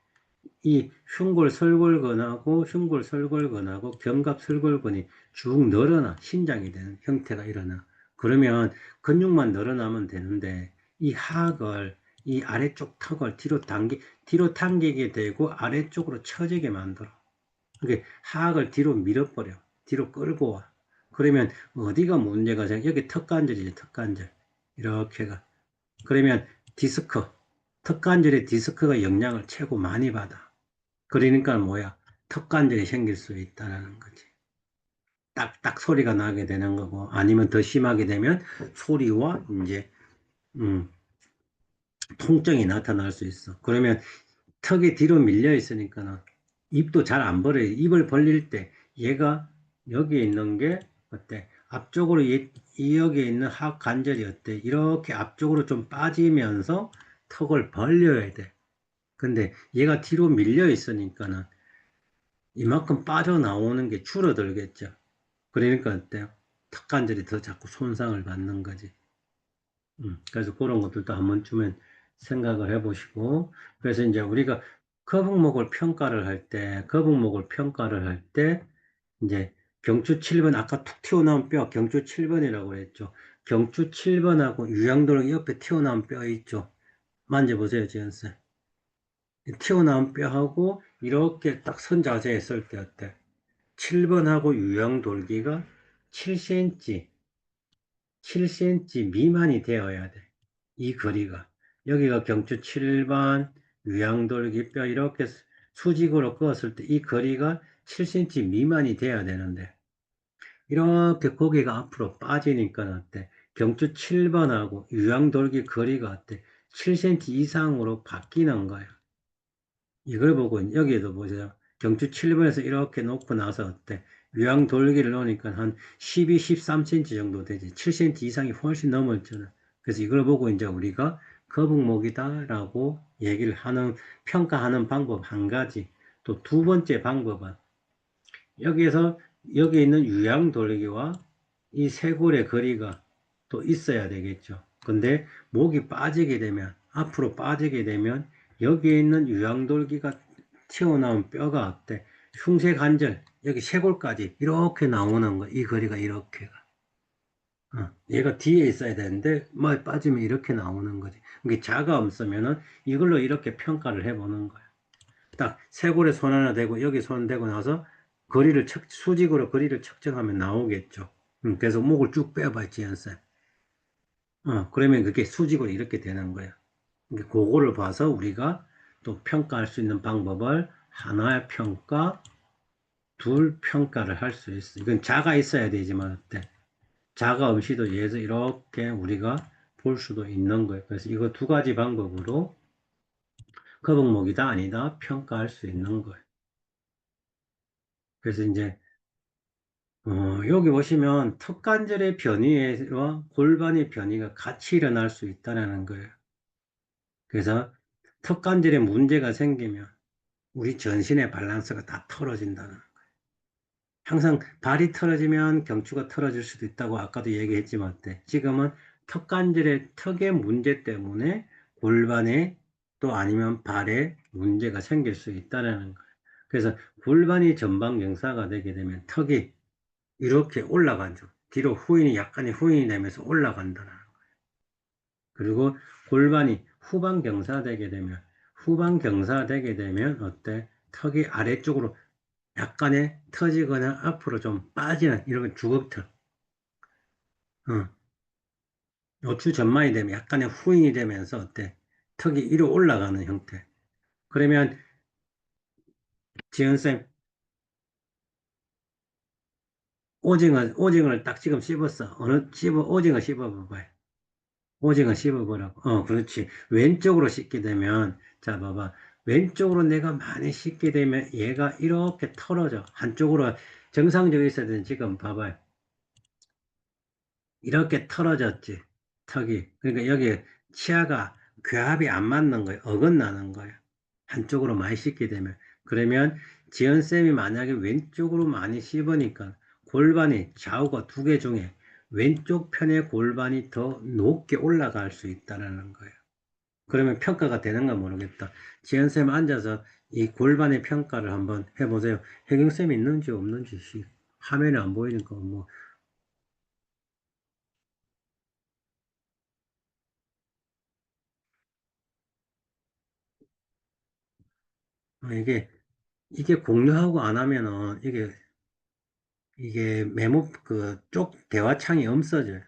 이 흉골설골근하고 흉골설골근하고 견갑설골근이 쭉 늘어나 신장이 되는 형태가 일어나. 그러면 근육만 늘어나면 되는데 이 하악을 이 아래쪽 턱을 뒤로 당기게 되고 아래쪽으로 처지게 만들어. 그게 하악을 뒤로 밀어버려. 뒤로 끌고 와. 그러면 어디가 문제가 생겨? 여기 턱관절이지, 턱관절. 이렇게가. 그러면 디스크, 턱관절의 디스크가 영향을 최고 많이 받아. 그러니까 뭐야? 턱관절이 생길 수 있다라는 거지. 딱딱 소리가 나게 되는 거고, 아니면 더 심하게 되면 소리와 이제, 음, 통증이 나타날 수 있어. 그러면 턱이 뒤로 밀려 있으니까는 입도 잘 안 벌어요. 입을 벌릴 때 얘가 여기에 있는 게 어때? 앞쪽으로 여기에 있는 하악 관절이 어때? 이렇게 앞쪽으로 좀 빠지면서 턱을 벌려야 돼. 근데 얘가 뒤로 밀려 있으니까는 이만큼 빠져나오는 게 줄어들겠죠. 그러니까 어때요? 턱관절이 더 자꾸 손상을 받는 거지. 그래서 그런 것들도 한 번쯤은 생각을 해보시고, 그래서 이제 우리가 거북목을 평가를 할 때, 이제 경추 7번, 아까 툭 튀어나온 뼈, 경추 7번이라고 그랬죠. 경추 7번하고 유양돌 옆에 튀어나온 뼈 있죠. 만져보세요, 지현쌤. 튀어나온 뼈하고 이렇게 딱 선 자세에 있을 때 어때? 7번하고 유형 돌기가 7cm, 7cm 미만이 되어야 돼. 이 거리가. 여기가 경추 7번, 유양돌기 뼈 이렇게 수직으로 그었을 때 이 거리가 7cm 미만이 돼야 되는데 이렇게 고개가 앞으로 빠지니까 어때? 경추 7번하고 유양돌기 거리가 어때? 7cm 이상으로 바뀌는 거야. 이걸 보고 여기에도 보세요. 경추 7번에서 이렇게 놓고 나서 어때? 유양 돌기를 놓으니까 한 12, 13cm 정도 되지. 7cm 이상이 훨씬 넘었잖아. 그래서 이걸 보고 이제 우리가 거북목이다라고 얘기를 하는, 평가하는 방법 한 가지. 또 두 번째 방법은 여기에서 여기 있는 유양 돌기와 이 쇄골의 거리가 또 있어야 되겠죠. 근데 목이 빠지게 되면, 앞으로 빠지게 되면 여기에 있는 유양돌기가 튀어나온 뼈가 어때? 흉쇄관절, 여기 쇄골까지 이렇게 나오는 거, 이 거리가 이렇게가. 얘가 뒤에 있어야 되는데, 뭐 빠지면 이렇게 나오는 거지. 이게 자가 없으면은 이걸로 이렇게 평가를 해보는 거야. 딱 쇄골에 손 하나 대고 여기 손 대고 나서 수직으로 거리를 측정하면 나오겠죠. 그래서 목을 쭉 빼봐야지, 연쌤. 그러면 그게 수직으로 이렇게 되는 거야. 그거를 봐서 우리가 또 평가할 수 있는 방법을 하나의 평가, 둘 평가를 할 수 있어. 이건 자가 있어야 되지만 어때? 자가 없이도 예서 이렇게 우리가 볼 수도 있는 거예요. 그래서 이거 두 가지 방법으로 거북목이다 아니다 평가할 수 있는 거예요. 그래서 이제 여기 보시면 턱관절의 변이와 골반의 변이가 같이 일어날 수 있다는 거예요. 그래서 턱관절에 문제가 생기면 우리 전신의 밸런스가 다 틀어진다는 거예요. 항상 발이 틀어지면 경추가 틀어질 수도 있다고 아까도 얘기했지만 지금은 턱관절의 턱의 문제 때문에 골반에 또 아니면 발에 문제가 생길 수 있다는 거예요. 그래서 골반이 전방 경사가 되게 되면 턱이 이렇게 올라가죠. 뒤로 약간의 후인이 되면서 올라간다는 거예요. 그리고 골반이 후방 경사되게 되면 어때? 턱이 아래쪽으로 약간의 터지거나 앞으로 좀 빠지는 이런 주걱턱. 어, 요추 전만이 되면 약간의 후인이 되면서 어때? 턱이 위로 올라가는 형태. 그러면 지은쌤 오징어를 딱 지금 씹었어. 오징어 씹어봐봐요. 오징어 씹어보라고. 그렇지. 왼쪽으로 씻게 되면, 자, 봐봐. 왼쪽으로 내가 많이 씻게 되면 얘가 이렇게 털어져. 한쪽으로 정상적으로 있어야 되는 지금 봐봐요. 이렇게 털어졌지. 턱이. 그러니까 여기 치아가 교합이 안 맞는 거예요. 어긋나는 거예요. 한쪽으로 많이 씻게 되면. 그러면 지연쌤이 만약에 왼쪽으로 많이 씹으니까 골반이 좌우가 두 개 중에 왼쪽 편의 골반이 더 높게 올라갈 수 있다는 거예요. 그러면 평가가 되는가 모르겠다. 지연쌤 앉아서 이 골반의 평가를 한번 해보세요. 혜경쌤이 있는지 없는지 화면에 안 보이니까 뭐 이게 공유하고 안 하면은 이게 메모 그 쪽 대화창이 없어져요.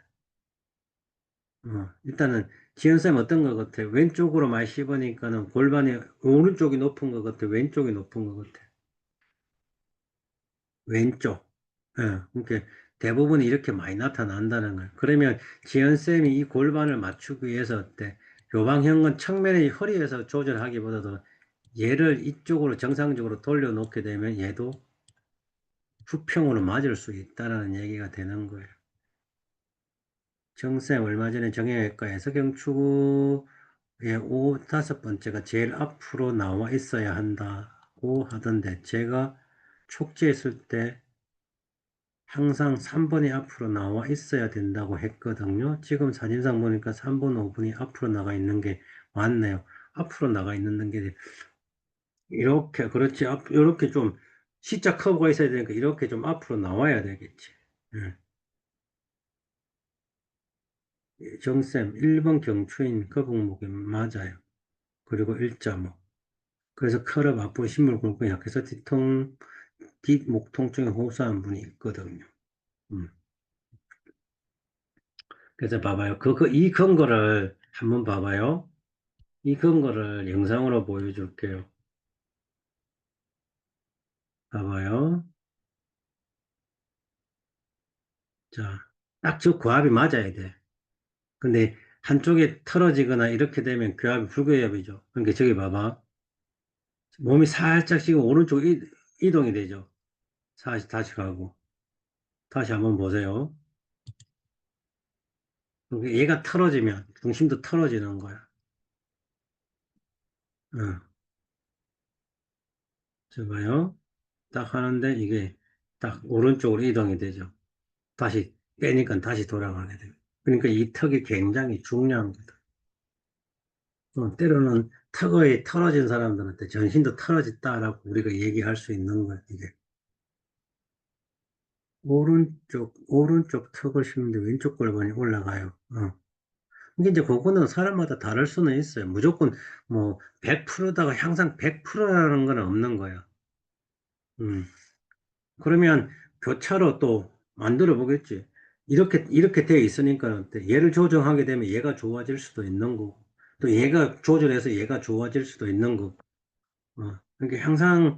일단은 지연쌤 어떤 것 같아? 왼쪽으로 많이 씹으니까는 골반이 오른쪽이 높은 것 같아? 왼쪽이 높은 것 같아? 왼쪽. 예, 그러니까 대부분 이렇게 많이 나타난다는 거예요. 그러면 지연쌤이 이 골반을 맞추기 위해서 어때? 요방형은 측면의 허리에서 조절하기보다도 얘를 이쪽으로 정상적으로 돌려놓게 되면 얘도 수평으로 맞을 수 있다라는 얘기가 되는 거예요. 정쌤 얼마 전에 정형외과에서 경추의 다섯 번째가 제일 앞으로 나와 있어야 한다고 하던데 제가 촉지했을 때 항상 3번이 앞으로 나와 있어야 된다고 했거든요. 지금 사진상 보니까 3번, 5번이 앞으로 나가 있는 게 맞네요. 앞으로 나가 있는 게 이렇게 그렇지. 이렇게 좀 C자 커브가 있어야 되니까 이렇게 좀 앞으로 나와야 되겠지. 예. 정쌤, 1번 경추인 거북목이 맞아요. 그리고 일자목. 그래서 컬업 앞으로 신물 굵고 약해서 뒷목 통증에 호소한 분이 있거든요. 음. 그래서 봐봐요. 이 근거를 한번 봐봐요. 이 근거를 영상으로 보여줄게요. 봐봐요. 자, 딱 저 고압이 맞아야 돼. 근데 한쪽에 틀어지거나 이렇게 되면 교합이 불교합이죠. 그러니까 저기 봐봐. 몸이 살짝씩 오른쪽 이동이 되죠. 다시 가고. 다시 한번 보세요. 그러니까 얘가 틀어지면 중심도 틀어지는 거야. 어, 저 봐요. 딱 하는데 이게 딱 오른쪽으로 이동이 되죠. 다시 빼니까 다시 돌아가게 돼요. 그러니까 이 턱이 굉장히 중요한 거다. 때로는 턱이 털어진 사람들한테 전신도 털어졌다라고 우리가 얘기할 수 있는 거야, 이게. 오른쪽 턱을 심는데 왼쪽 골반이 올라가요. 이게 이제 그거는 사람마다 다를 수는 있어요. 무조건 뭐 100%다가 항상 100%라는 건 없는 거야. 음. 그러면 교차로 또 만들어 보겠지. 이렇게 돼 있으니까 얘를 조정하게 되면 얘가 좋아질 수도 있는 거고, 또 얘가 조절해서 얘가 좋아질 수도 있는 거고, 그러니까 항상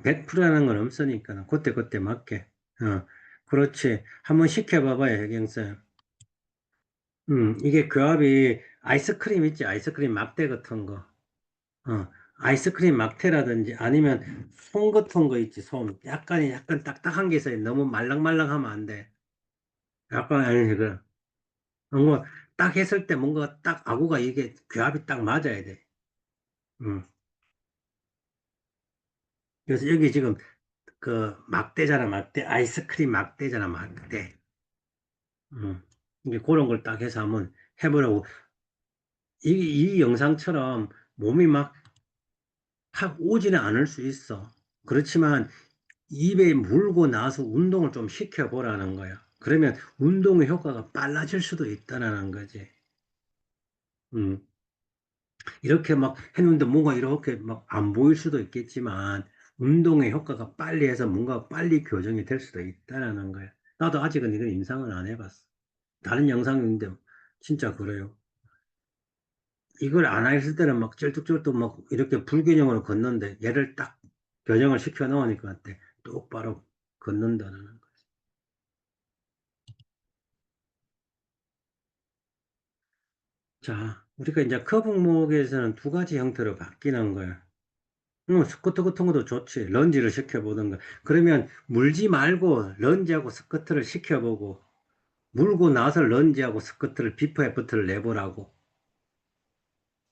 100%라는 건 없으니까 그때그때 맞게. 그렇지. 한번 시켜봐봐요, 혜경쌤. 이게 교합이 아이스크림 있지, 아이스크림 막대 같은 거. 아이스크림 막대라든지 아니면 솜 같은 거 있지, 솜. 약간 딱딱한 게 있어요. 너무 말랑말랑하면 안 돼. 약간, 아니, 뭔가 딱 했을 때 뭔가 딱 아구가 이게 교합이 딱 맞아야 돼. 음. 그래서 여기 지금 그 막대잖아, 막대. 아이스크림 막대잖아, 막대. 이제 그런 걸 딱 해서 한번 해보라고. 이 영상처럼 몸이 막 확 오지는 않을 수 있어. 그렇지만 입에 물고 나서 운동을 좀 시켜보라는 거야. 그러면 운동의 효과가 빨라질 수도 있다는 거지. 음. 이렇게 막 했는데 뭔가 이렇게 막 안 보일 수도 있겠지만 운동의 효과가 빨리 해서 뭔가 빨리 교정이 될 수도 있다는 거야. 나도 아직은 이걸 임상을 안 해봤어. 다른 영상인데 진짜 그래요. 이걸 안 했을 때는 막 쩔뚝쩔뚝 막 이렇게 불균형으로 걷는데 얘를 딱 교정을 시켜 놓으니까 어때? 똑바로 걷는다는 거. 자, 우리가 이제 거북목에서는 두 가지 형태로 바뀌는 거야. 스쿼트 같은 것도 좋지. 런지를 시켜보든가. 그러면 물지 말고 런지하고 스쿼트를 시켜보고, 물고 나서 런지하고 스쿼트를 비포 애프터를 내보라고.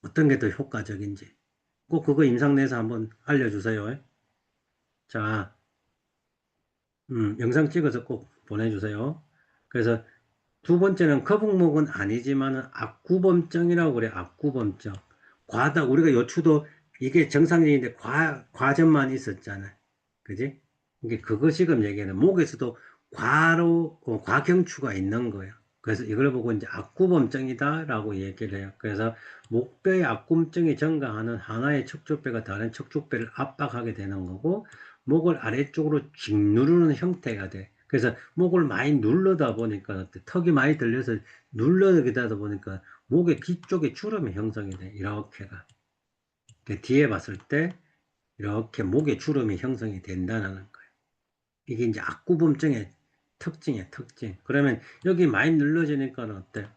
어떤 게 더 효과적인지. 꼭 그거 임상 내서 한번 알려주세요. 자, 영상 찍어서 꼭 보내주세요. 그래서 두 번째는 거북목은 아니지만 압구범증이라고 그래. 압구범증. 우리가 요추도 이게 정상적인데 과점만 있었잖아. 그지? 이게 그거 지금 얘기하는 목에서도 과경추가 있는 거예요. 그래서 이걸 보고 이제 압구범증이다라고 얘기를 해요. 그래서 목뼈의 압구증이 증가하는 하나의 척추뼈가 다른 척추뼈를 압박하게 되는 거고, 목을 아래쪽으로 짓누르는 형태가 돼. 그래서 목을 많이 누르다 보니까 턱이 많이 들려서 눌러게 되다 보니까 목의 뒤쪽에 주름이 형성이 돼. 이렇게가. 뒤에 봤을 때 이렇게 목에 주름이 형성이 된다는 거예요. 이게 이제 악구범증의 특징이야, 특징. 그러면 여기 많이 눌러지니까 어때?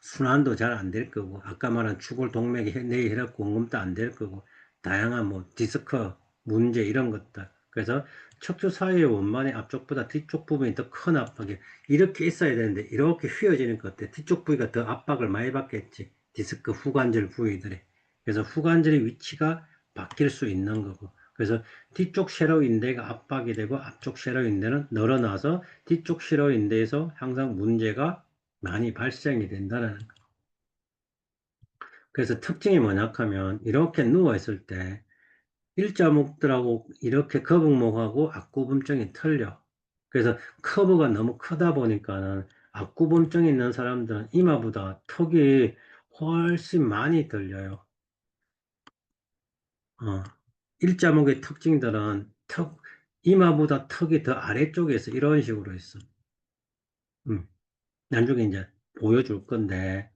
순환도 잘 안 될 거고, 아까 말한 추골 동맥의 뇌혈액 공급도 안 될 거고, 다양한 뭐 디스크 문제 이런 것들. 그래서 척추 사이의 원만의 앞쪽보다 뒤쪽 부분이 더 큰 압박이 이렇게 있어야 되는데 이렇게 휘어지는 것 같아. 뒤쪽 부위가 더 압박을 많이 받겠지. 디스크 후관절 부위들이. 그래서 후관절의 위치가 바뀔 수 있는 거고. 그래서 뒤쪽 셰로인대가 압박이 되고 앞쪽 셰로인대는 늘어나서 뒤쪽 셰로인대에서 항상 문제가 많이 발생이 된다는 거. 그래서 특징이 뭐냐 하면 이렇게 누워 있을 때 일자목들하고 이렇게 거북목하고 압구분증이 틀려. 그래서 커브가 너무 크다 보니까는 압구분증 있는 사람들은 이마보다 턱이 훨씬 많이 들려요. 어. 일자목의 특징들은 이마보다 턱이 더 아래쪽에 있어. 이런 식으로 있어. 음. 나중에 이제 보여줄 건데.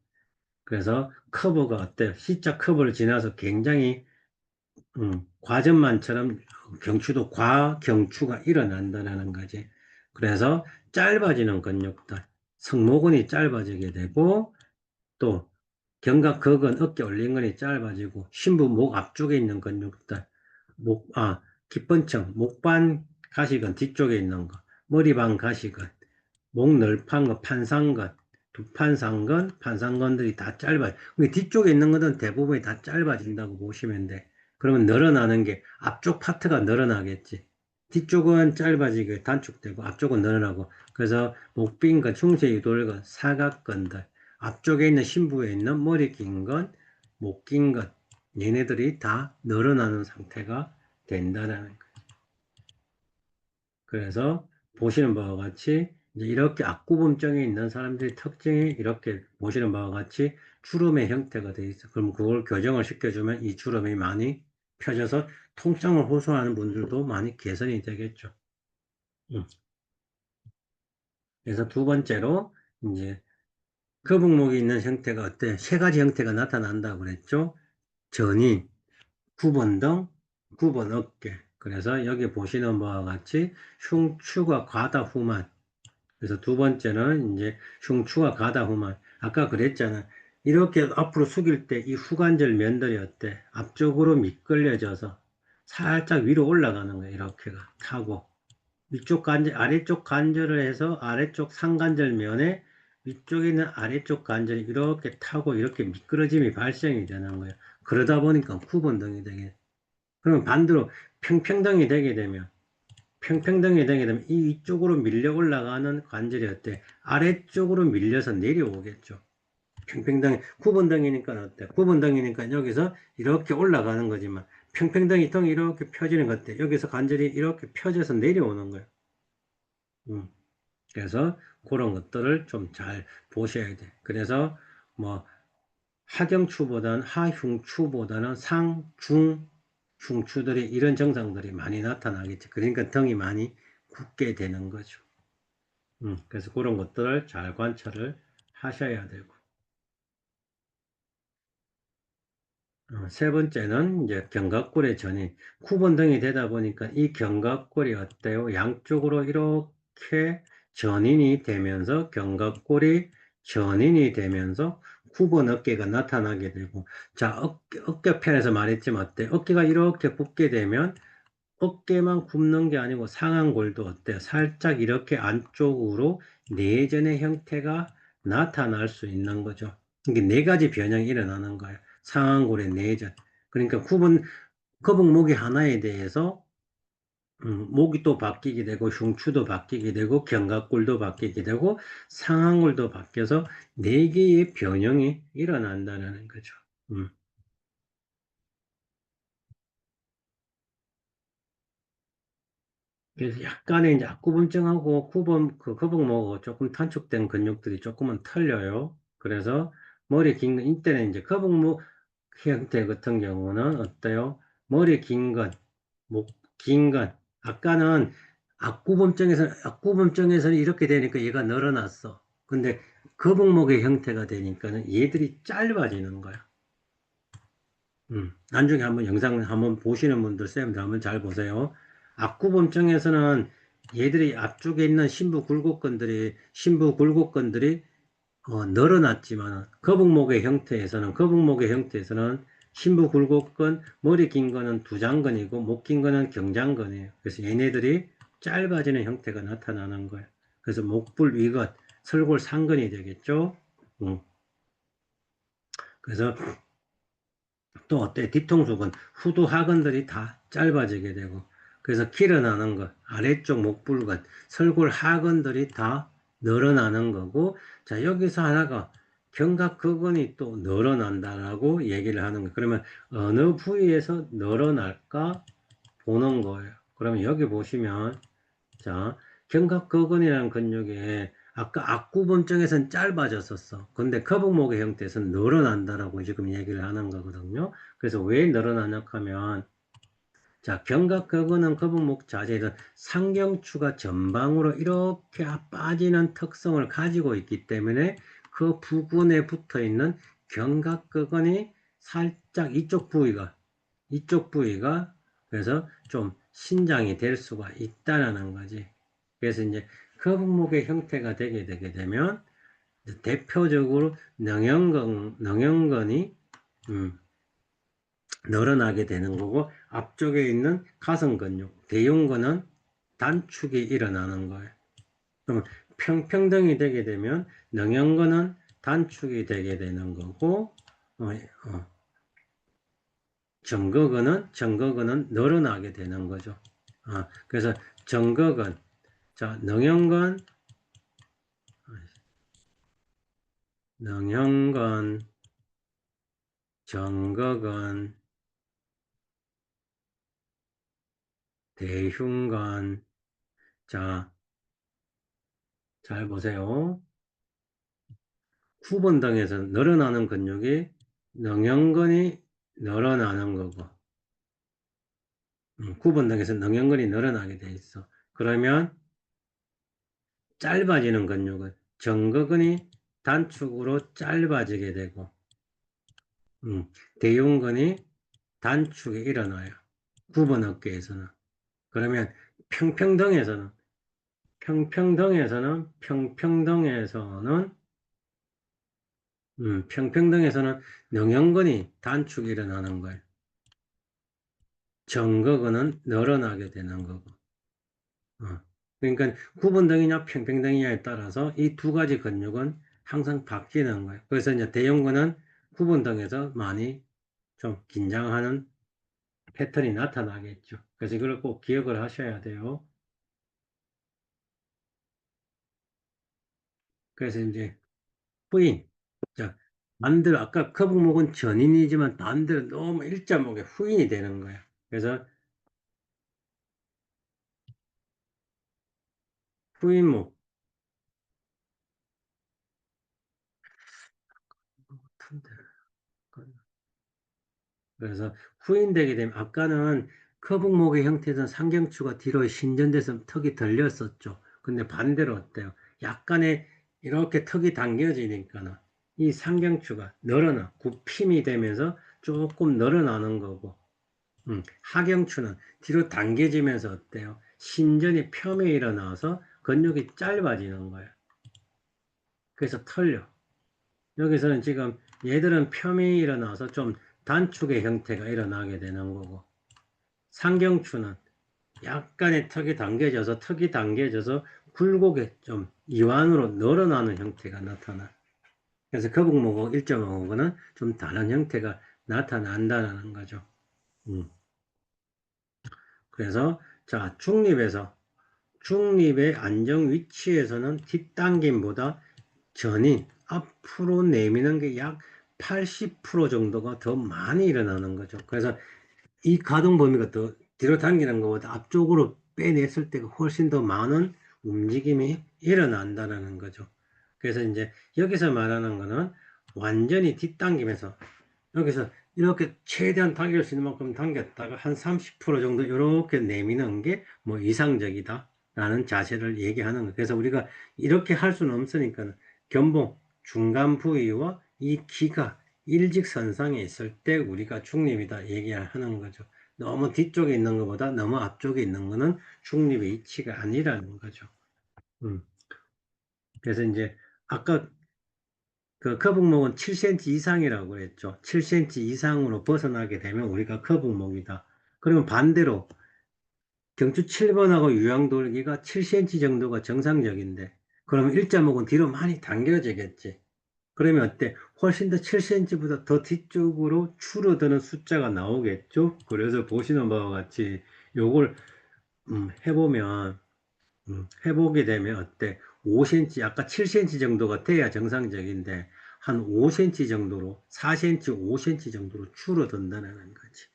그래서 커브가 어때요? C자 커브를 지나서 굉장히 과전만처럼 과경추가 일어난다는 거지. 그래서 짧아지는 근육들, 승모근이 짧아지게 되고, 또 견갑근은 어깨 올린근이 짧아지고, 심부 목 앞쪽에 있는 근육들, 깃번층, 목반 가시근 뒤쪽에 있는 거, 머리반 가시근, 목 넓은 거, 판상근, 두판상근, 판상근들이 다 짧아요. 뒤쪽에 있는 것은 대부분이 다 짧아진다고 보시면 돼. 그러면 늘어나는 게 앞쪽 파트가 늘어나겠지. 뒤쪽은 짧아지게 단축되고 앞쪽은 늘어나고. 그래서 목빈근, 중쇄유돌근, 사각근들, 앞쪽에 있는 심부에 있는 머리 긴 건, 목 긴 건, 얘네들이 다 늘어나는 상태가 된다는 거예요. 그래서 보시는 바와 같이 이제 이렇게 악구범증이 있는 사람들의 특징이 이렇게 보시는 바와 같이 주름의 형태가 되어 있어. 그럼 그걸 교정을 시켜주면 이 주름이 많이 펴져서 통증을 호소하는 분들도 많이 개선이 되겠죠. 음. 그래서 두 번째로 이제 거북목이 있는 형태가 어때? 세 가지 형태가 나타난다고 그랬죠. 전이, 구번등, 구번 어깨. 그래서 여기 보시는 바와 같이 흉추가 과다 후만. 그래서 두 번째는 이제 흉추가 가다 후만. 아까 그랬잖아. 이렇게 앞으로 숙일 때 이 후관절 면들이 어때? 앞쪽으로 미끌려져서 살짝 위로 올라가는 거야. 이렇게가 타고. 위쪽 관절, 아래쪽 관절을 해서 아래쪽 상관절 면에 위쪽에 있는 아래쪽 관절이 이렇게 타고 이렇게 미끄러짐이 발생이 되는 거예요. 그러다 보니까 구번등이 되게. 그러면 반대로 평평등이 되게 되면 평평등이 되게 되면 이 위쪽으로 밀려 올라가는 관절이 어때? 아래쪽으로 밀려서 내려오겠죠. 평평등, 구번등이니까 어때? 구번등이니까 여기서 이렇게 올라가는 거지만 평평등이 등이 이렇게 펴지는 것 같아. 여기서 관절이 이렇게 펴져서 내려오는 거예요. 음. 그래서 그런 것들을 좀 잘 보셔야 돼. 그래서 뭐 하경추보다는 하흉추보다는 흉추들이 이런 증상들이 많이 나타나겠지. 그러니까 등이 많이 굳게 되는 거죠. 그래서 그런 것들을 잘 관찰을 하셔야 되고. 세 번째는 이제 견갑골의 전이 구번등이 되다 보니까 이 견갑골이 어때요? 양쪽으로 이렇게 전인이 되면서 견갑골이 전인이 되면서 굽은 어깨가 나타나게 되고, 자, 어깨편에서 말했지만 어때? 어깨가 이렇게 굽게 되면 어깨만 굽는 게 아니고 상완골도 어때요? 살짝 이렇게 안쪽으로 내전의 형태가 나타날 수 있는 거죠. 이게 네 가지 변형이 일어나는 거예요. 상완골의 내전. 그러니까 거북목이 하나에 대해서 목이 또 바뀌게 되고 흉추도 바뀌게 되고 견갑골도 바뀌게 되고 상완골도 바뀌어서 네 개의 변형이 일어난다는 거죠. 음. 그래서 약간의 이제 앞구분증하고 거북목하고 조금 단축된 근육들이 조금은 틀려요. 그래서 머리 긴 건, 이때는 이제 거북목 형태 같은 경우는 어때요? 머리 긴 건, 목 긴 건. 아까는 앞구분증에서는 이렇게 되니까 얘가 늘어났어. 근데 거북목의 형태가 되니까는 얘들이 짧아지는 거야. 나중에 한번 영상 한번 보시는 분들, 쌤들 한번 잘 보세요. 앞구범증에서는 얘들이 앞쪽에 있는 심부굴곡근들이 늘어났지만, 거북목의 형태에서는 심부굴곡근, 머리 긴 거는 두장근이고, 목 긴 거는 경장근이에요. 그래서 얘네들이 짧아지는 형태가 나타나는 거예요. 그래서 목불 위근, 설골 상근이 되겠죠. 음, 그래서 또 어때? 뒤통수근, 후두 하근들이 다 짧아지게 되고, 그래서 길어나는 것, 아래쪽 목불근, 설골 하근들이 다 늘어나는 거고, 자, 여기서 하나가 견갑근이 또 늘어난다라고 얘기를 하는 거예요. 그러면 어느 부위에서 늘어날까 보는 거예요. 그러면 여기 보시면, 자, 견갑거근이라는 근육에 아까 악구본증에서는 짧아졌었어. 근데 거북목의 형태에서는 늘어난다라고 지금 얘기를 하는 거거든요. 그래서 왜 늘어나냐 하면, 자, 견갑거근은 거북목 자체에서 상경추가 전방으로 이렇게 빠지는 특성을 가지고 있기 때문에 그 부근에 붙어 있는 견갑거근이 살짝 이쪽 부위가 그래서 좀 신장이 될 수가 있다라는 거지. 그래서 이제 거북목의 형태가 되게 되면 대표적으로 능형근이 음, 늘어나게 되는 거고 앞쪽에 있는 가슴 근육, 대흉근은 단축이 일어나는 거예요. 그러면 평평등이 되게 되면 능형근은 단축이 되게 되는 거고 어, 어, 정거근은 늘어나게 되는 거죠. 그래서 정거근, 자, 능형근, 정거근, 대흉근. 자, 잘 보세요. 후분당에서 늘어나는 근육이 능형근이 늘어나는 거고, 구분당에서 능형근이 늘어나게 돼 있어. 그러면 짧아지는 근육은 정거근이 단축으로 짧아지게 되고, 대흉근이 단축이 일어나요. 9번 어깨에서는. 그러면 평평등에서는, 평평등에서는, 평평등에서는 능형근이 단축이 일어나는 거예요. 정거근은 늘어나게 되는 거고. 그러니까 9번등이냐 평평등이냐에 따라서 이 두 가지 근육은 항상 바뀌는 거예요. 그래서 이제 대형근은 9번등에서 많이 좀 긴장하는 패턴이 나타나겠죠. 그래서 이걸 꼭 기억을 하셔야 돼요. 그래서 이제 후인. 자, 반대로 아까 거북목은 전인이지만 반대로 너무 일자목에 후인이 되는 거야. 그래서 후인목. 그래서 후인되게 되면 아까는 거북목의 형태에서는 상경추가 뒤로 신전돼서 턱이 들렸었죠. 근데 반대로 어때요? 약간의 이렇게 턱이 당겨지니까는 이 상경추가 굽힘이 되면서 조금 늘어나는 거고, 하경추는 뒤로 당겨지면서 어때요? 신전이 펴며 일어나서 근육이 짧아지는 거예요. 그래서 털려. 여기서는 지금 얘들은 펴이 일어나서 좀 단축의 형태가 일어나게 되는 거고, 상경추는 약간의 턱이 당겨져서 굴곡에 좀 이완으로 늘어나는 형태가 나타나. 그래서 거북목하고 1.5호는 좀 다른 형태가 나타난다는 거죠. 음. 그래서 자 중립의 안정 위치에서는 뒷당김보다 전인 앞으로 내미는 게 약 80% 정도가 더 많이 일어나는 거죠. 그래서 이 가동 범위가 더 뒤로 당기는 것보다 앞쪽으로 빼냈을 때가 훨씬 더 많은 움직임이 일어난다는 거죠. 그래서 이제 여기서 말하는 거는 완전히 뒷당김에서 여기서 이렇게 최대한 당길 수 있는 만큼 당겼다가 한 30% 정도 이렇게 내미는 게 뭐 이상적이다 라는 자세를 얘기하는 거예요. 그래서 우리가 이렇게 할 수는 없으니까 견봉 중간 부위와 이 기가 일직선상에 있을 때 우리가 중립이다 얘기하는 거죠. 너무 뒤쪽에 있는 것보다 너무 앞쪽에 있는 거는 중립의 이치가 아니라는 거죠. 그래서 이제 아까 그 거북목은 7cm 이상이라고 그랬죠. 7cm 이상으로 벗어나게 되면 우리가 거북목이다. 그러면 반대로 경추 7번하고 유양돌기가 7cm 정도가 정상적인데 그러면 일자목은 뒤로 많이 당겨지겠지. 그러면 어때? 훨씬 더 7cm보다 더 뒤쪽으로 줄어드는 숫자가 나오겠죠? 그래서 보시는 바와 같이 요걸 해보면 해보게 되면 어때? 5cm, 아까 7cm 정도가 돼야 정상적인데 한 5cm 정도로 4cm, 5cm 정도로 줄어든다는 거지.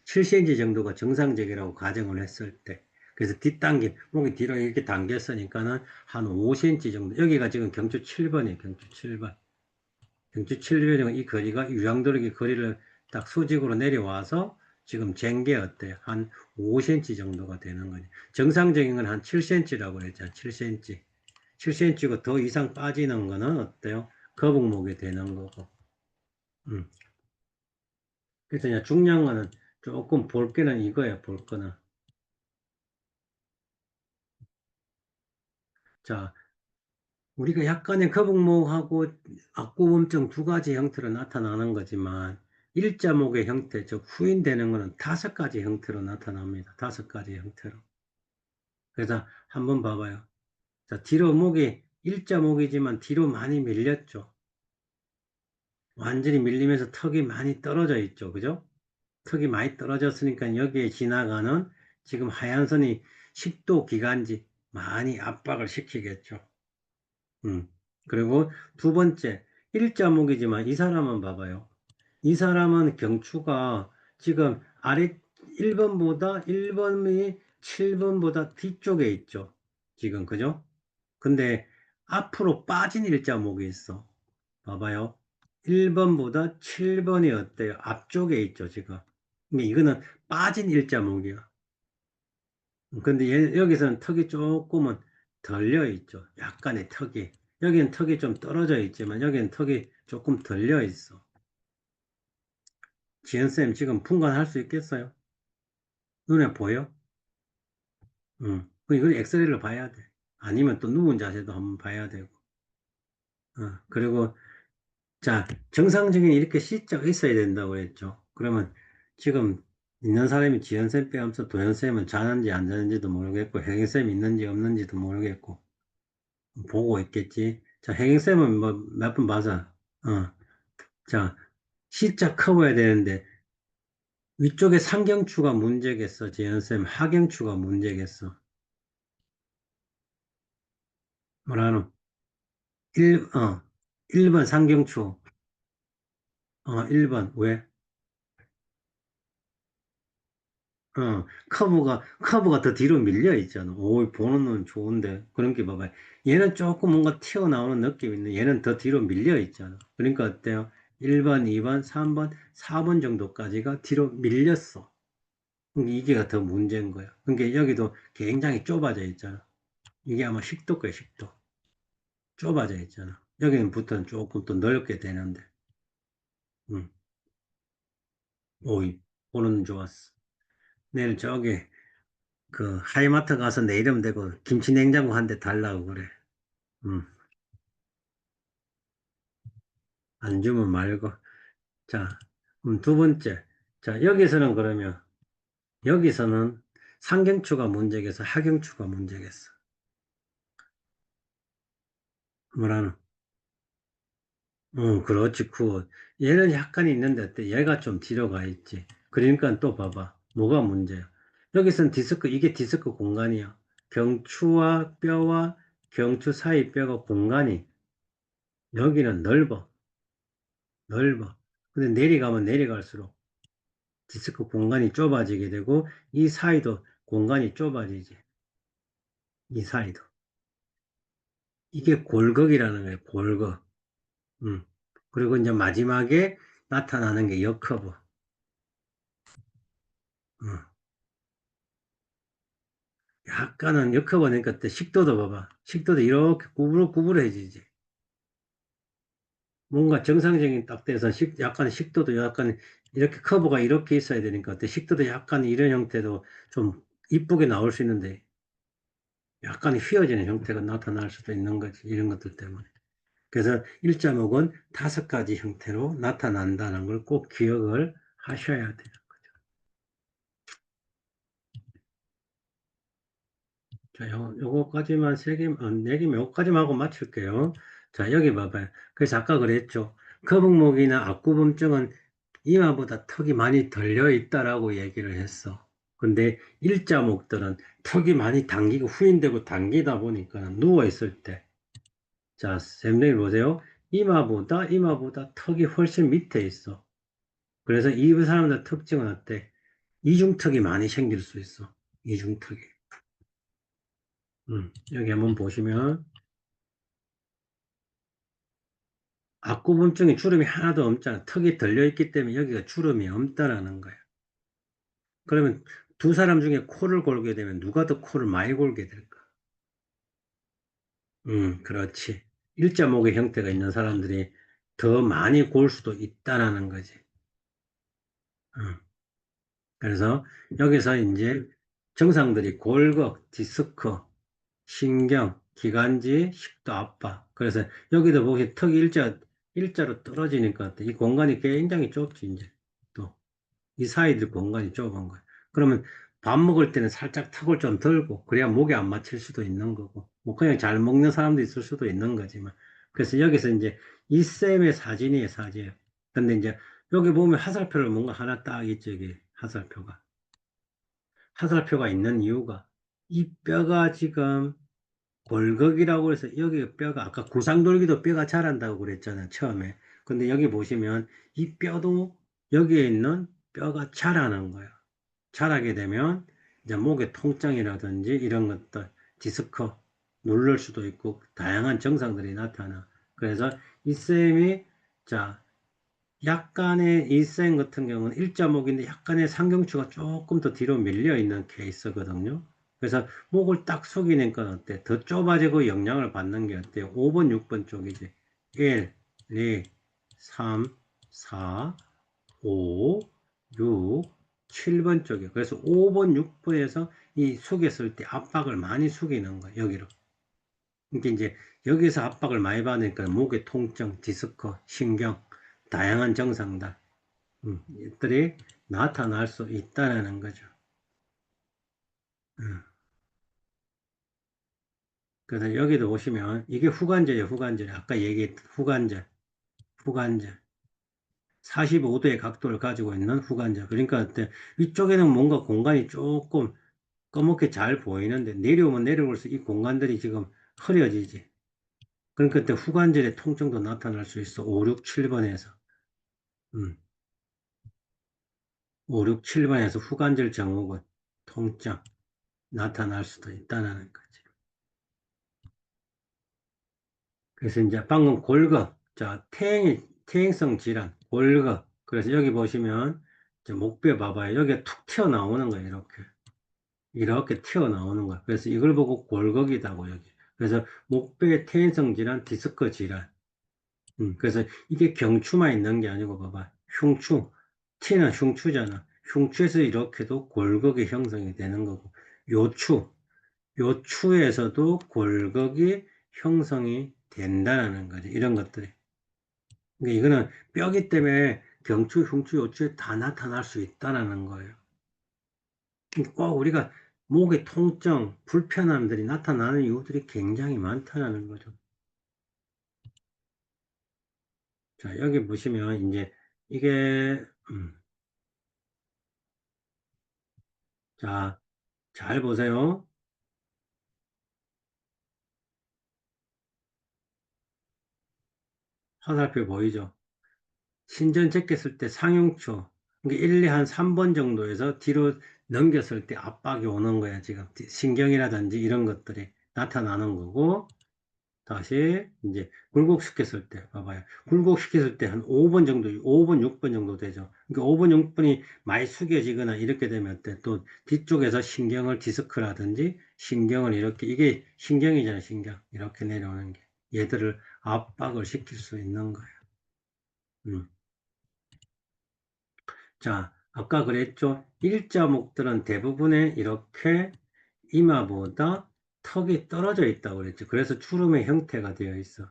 7cm 정도가 정상적이라고 가정을 했을 때. 그래서 뒷당김, 목이 뒤로 이렇게 당겼으니까는 한 5cm 정도. 여기가 지금 경추 7번이에요. 경추 7번. 경추 7번이면 이 거리가 유양도르기 거리를 딱 수직으로 내려와서 지금 잰 게 어때요? 한 5cm 정도가 되는 거지. 정상적인 건 한 7cm라고 그랬잖아. 7cm. 7cm고 더 이상 빠지는 거는 어때요? 거북목이 되는 거고. 음. 그래서 이제 중요한 거는 조금 볼 게는 이거야, 볼 거는. 자, 우리가 약간의 거북목하고 악구범증 두 가지 형태로 나타나는 거지만, 일자목의 형태, 즉 후인되는 거는 다섯 가지 형태로 나타납니다. 다섯 가지 형태로. 그래서 한번 봐봐요. 자, 뒤로 목이 일자목이지만 뒤로 많이 밀렸죠. 완전히 밀리면서 턱이 많이 떨어져 있죠. 그죠? 턱이 많이 떨어졌으니까 여기에 지나가는 지금 하얀 선이 식도 기관지 많이 압박을 시키겠죠. 그리고 두 번째, 일자목이지만 이 사람은 봐봐요. 이 사람은 경추가 지금 아래 1번이 7번보다 뒤쪽에 있죠. 지금, 그죠? 근데 앞으로 빠진 일자목이 있어. 봐봐요. 1번보다 7번이 어때요? 앞쪽에 있죠, 지금. 근데 이거는 빠진 일자목이야. 근데 여기서는 턱이 조금은 덜려 있죠. 약간의 턱이. 여기는 턱이 좀 떨어져 있지만 여기는 턱이 조금 덜려 있어. 지연쌤 지금 분간할 수 있겠어요? 눈에 보여? 응. 이걸 엑스레이를 봐야 돼. 아니면 또 누운 자세도 한번 봐야 되고. 그리고 자, 정상적인 이렇게 C자가 있어야 된다고 했죠. 그러면 지금 있는 사람이 지연쌤 빼면서 도연쌤은 자는지 안 자는지도 모르겠고, 혜경쌤이 있는지 없는지도 모르겠고, 보고 있겠지. 자, 혜경쌤은 뭐 몇 번 봐서, 자, C자 커버야 되는데, 위쪽에 상경추가 문제겠어, 지연쌤. 하경추가 문제겠어. 뭐라노? 1번 상경추. 1번. 왜? 커브가 더 뒤로 밀려 있잖아. 오, 보는 눈 좋은데. 그런 게 봐봐요. 얘는 조금 뭔가 튀어나오는 느낌이 있는데, 얘는 더 뒤로 밀려 있잖아. 그러니까 어때요? 1번, 2번, 3번, 4번 정도까지가 뒤로 밀렸어. 그러니까 이게가 더 문제인 거야. 그러니까 여기도 굉장히 좁아져 있잖아. 이게 아마 식도 거야, 식도. 좁아져 있잖아. 여기는 부터는 조금 더 넓게 되는데. 음. 오이, 보는 눈 좋았어. 내일 저기, 그 하이마트 가서 내 이름 대고 김치 냉장고 한 대 달라고 그래. 음. 안 주면 말고. 자, 두 번째. 자, 여기서는 그러면, 여기서는 상경추가 문제겠어? 하경추가 문제겠어? 뭐라는? 그렇지, 굿. 얘는 약간 있는데, 어때? 얘가 좀 뒤로 가 있지. 그러니까 또 봐봐. 뭐가 문제야? 여기서는 디스크, 이게 디스크 공간이야. 경추와 뼈와 경추 사이 뼈가 공간이, 여기는 넓어. 넓어. 근데 내려가면 내려갈수록 디스크 공간이 좁아지게 되고, 이 사이도 공간이 좁아지지. 이 사이도. 이게 골격이라는 거예요, 골격. 음. 그리고 이제 마지막에 나타나는 게 역커브. 음. 약간은 역커브니까 때 식도도 봐봐. 식도도 이렇게 구부러지지. 뭔가 정상적인 딱 돼서 약간 식도도 약간 이렇게 커브가 이렇게 있어야 되니까 어때? 식도도 약간 이런 형태도 좀 이쁘게 나올 수 있는데 약간 휘어지는 형태가 나타날 수도 있는 거지. 이런 것들 때문에. 그래서 일자목은 5가지 형태로 나타난다는 걸 꼭 기억을 하셔야 돼요. 자, 요거까지만 4개면 요거까지만 하고 맞출게요. 자, 여기 봐봐요. 그래서 아까 그랬죠. 거북목이나 앞구범증은 이마보다 턱이 많이 들려 있다라고 얘기를 했어. 근데 일자목들은 턱이 많이 당기고 후인되고 당기다 보니까 누워있을 때. 자, 쌤들 보세요. 이마보다 턱이 훨씬 밑에 있어. 그래서 이 사람들 특징은 어때? 이중턱이 많이 생길 수 있어. 이중턱이. 여기 한번 보시면 앞구분증에 주름이 하나도 없잖아. 턱이 들려있기 때문에 여기가 주름이 없다라는 거야. 그러면 두 사람 중에 코를 골게 되면 누가 더 코를 많이 골게 될까? 그렇지. 일자목의 형태가 있는 사람들이 더 많이 골 수도 있다라는 거지. 음. 그래서 여기서 이제 증상들이 골격, 디스크, 신경, 기관지, 식도 압박. 그래서 여기도 보시 턱이 일자로 떨어지니까 이 공간이 굉장히 좁지, 이제. 또. 이 사이들 공간이 좁은 거예요. 그러면 밥 먹을 때는 살짝 턱을 좀 들고, 그래야 목에 안 맞힐 수도 있는 거고, 뭐 그냥 잘 먹는 사람도 있을 수도 있는 거지만. 그래서 여기서 이제 이 쌤의 사진이에요, 사진. 근데 이제 여기 보면 화살표를 뭔가 하나 딱 있죠, 여기 화살표가. 화살표가 있는 이유가 이 뼈가 지금 골격이라고 해서 여기 뼈가 아까 구상돌기도 뼈가 자란다고 그랬잖아요, 처음에. 근데 여기 보시면 이 뼈도 여기에 있는 뼈가 자라는 거예요. 자라게 되면 이제 목의 통증이라든지 이런 것들, 디스크, 누를 수도 있고 다양한 증상들이 나타나. 그래서 이 쌤이 자 약간의 일생 같은 경우는 일자목인데 약간의 상경추가 조금 더 뒤로 밀려 있는 케이스거든요. 그래서 목을 딱 숙이니까 어때? 더 좁아지고 영향을 받는 게 어때요? 5번, 6번 쪽이지. 1, 2, 3, 4, 5, 6, 7번 쪽이에요. 그래서 5번, 6번에서 이 숙였을 때 압박을 많이 숙이는 거예요. 여기로. 그러니까 이제 여기서 압박을 많이 받으니까 목의 통증, 디스크, 신경, 다양한 증상들, 이들이 나타날 수 있다는 거죠. 음. 그래서 여기도 보시면 이게 후관절이에요, 후관절. 아까 얘기했던 후관절, 후관절. 45도의 각도를 가지고 있는 후관절. 그러니까 어때? 위쪽에는 뭔가 공간이 조금 검게 잘 보이는데 내려오면 내려올수록 이 공간들이 지금 흐려지지. 그러니까 그때 후관절의 통증도 나타날 수 있어. 5, 6, 7번에서. 음. 5, 6, 7번에서 후관절 증후군, 통증 나타날 수도 있다는 거지. 그래서 이제 방금 골격, 자, 퇴행성 질환, 골격. 그래서 여기 보시면 이제 목뼈 봐봐요. 여기가 툭 튀어나오는 거예요. 이렇게. 이렇게 튀어나오는 거예요. 그래서 이걸 보고 골격이라고 여기. 그래서 목뼈의 퇴행성 질환, 디스크 질환. 그래서 이게 경추만 있는 게 아니고 봐봐. 흉추. T는 흉추잖아. 흉추에서 이렇게도 골격이 형성이 되는 거고. 요추. 요추에서도 골격이 형성이 된다는 거지. 이런 것들이. 그러니까 이거는 뼈기 때문에 경추, 흉추, 요추에 다 나타날 수 있다라는 거예요. 그러니까 꼭 우리가 목의 통증, 불편함들이 나타나는 이유들이 굉장히 많다라는 거죠. 자, 여기 보시면 이제 이게 자, 잘 보세요. 화살표 보이죠? 신전 제꼈을 때 상흉추, 그러니까 1, 2, 한 3번 정도에서 뒤로 넘겼을 때 압박이 오는 거야, 지금. 신경이라든지 이런 것들이 나타나는 거고, 다시 이제 굴곡시켰을 때, 봐봐요. 굴곡시켰을 때 한 5번 정도, 5번, 6번 정도 되죠. 그러니까 5번, 6번이 많이 숙여지거나 이렇게 되면 또 뒤쪽에서 신경을 디스크라든지 신경을 이렇게, 이게 신경이잖아요, 신경. 이렇게 내려오는 게. 얘들을 압박을 시킬 수 있는 거예요. 음. 자, 아까 그랬죠? 일자목들은 대부분의 이렇게 이마보다 턱이 떨어져 있다고 그랬죠. 그래서 주름의 형태가 되어 있어.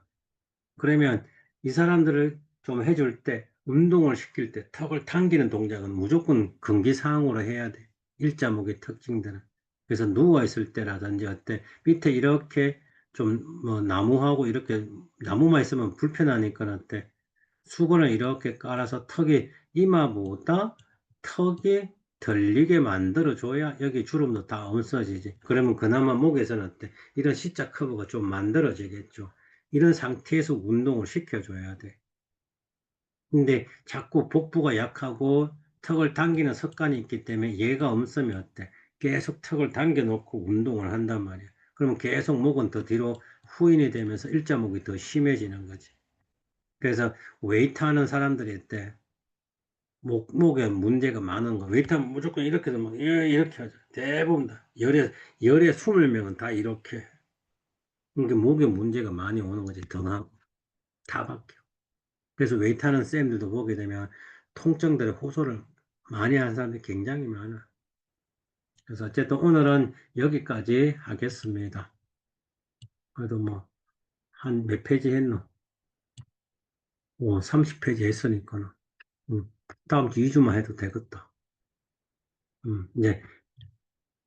그러면 이 사람들을 좀 해줄 때, 운동을 시킬 때 턱을 당기는 동작은 무조건 금기사항으로 해야 돼. 일자목의 특징들은. 그래서 누워있을 때라든지 어때, 밑에 이렇게 좀 뭐 나무하고 이렇게, 나무만 있으면 불편하니까 어때, 수건을 이렇게 깔아서 턱이 이마보다 턱이 들리게 만들어줘야 여기 주름도 다 없어지지. 그러면 그나마 목에서는 어때? 이런 C자 커브가 좀 만들어지겠죠. 이런 상태에서 운동을 시켜줘야 돼. 근데 자꾸 복부가 약하고 턱을 당기는 습관이 있기 때문에 얘가 없으면 어때? 계속 턱을 당겨놓고 운동을 한단 말이야. 그러면 계속 목은 더 뒤로 후인이 되면서 일자목이 더 심해지는 거지. 그래서 웨이트 하는 사람들이 있대. 목에 문제가 많은 거. 웨이트 하면 무조건 이렇게 해서 막 이렇게 하죠. 대부분 다. 열에 20명은 다 이렇게. 해. 그러니까 목에 문제가 많이 오는 거지. 등하고. 다 바뀌어. 그래서 웨이트 하는 쌤들도 보게 되면 통증들의 호소를 많이 하는 사람들이 굉장히 많아. 그래서 어쨌든 오늘은 여기까지 하겠습니다. 그래도 뭐, 한 몇 페이지 했노? 30페이지 했으니까는. 다음 주 2주만 해도 되겠다. 이제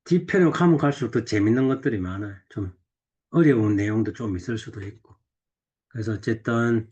뒤편으로 가면 갈수록 더 재밌는 것들이 많아요. 좀 어려운 내용도 좀 있을 수도 있고. 그래서 어쨌든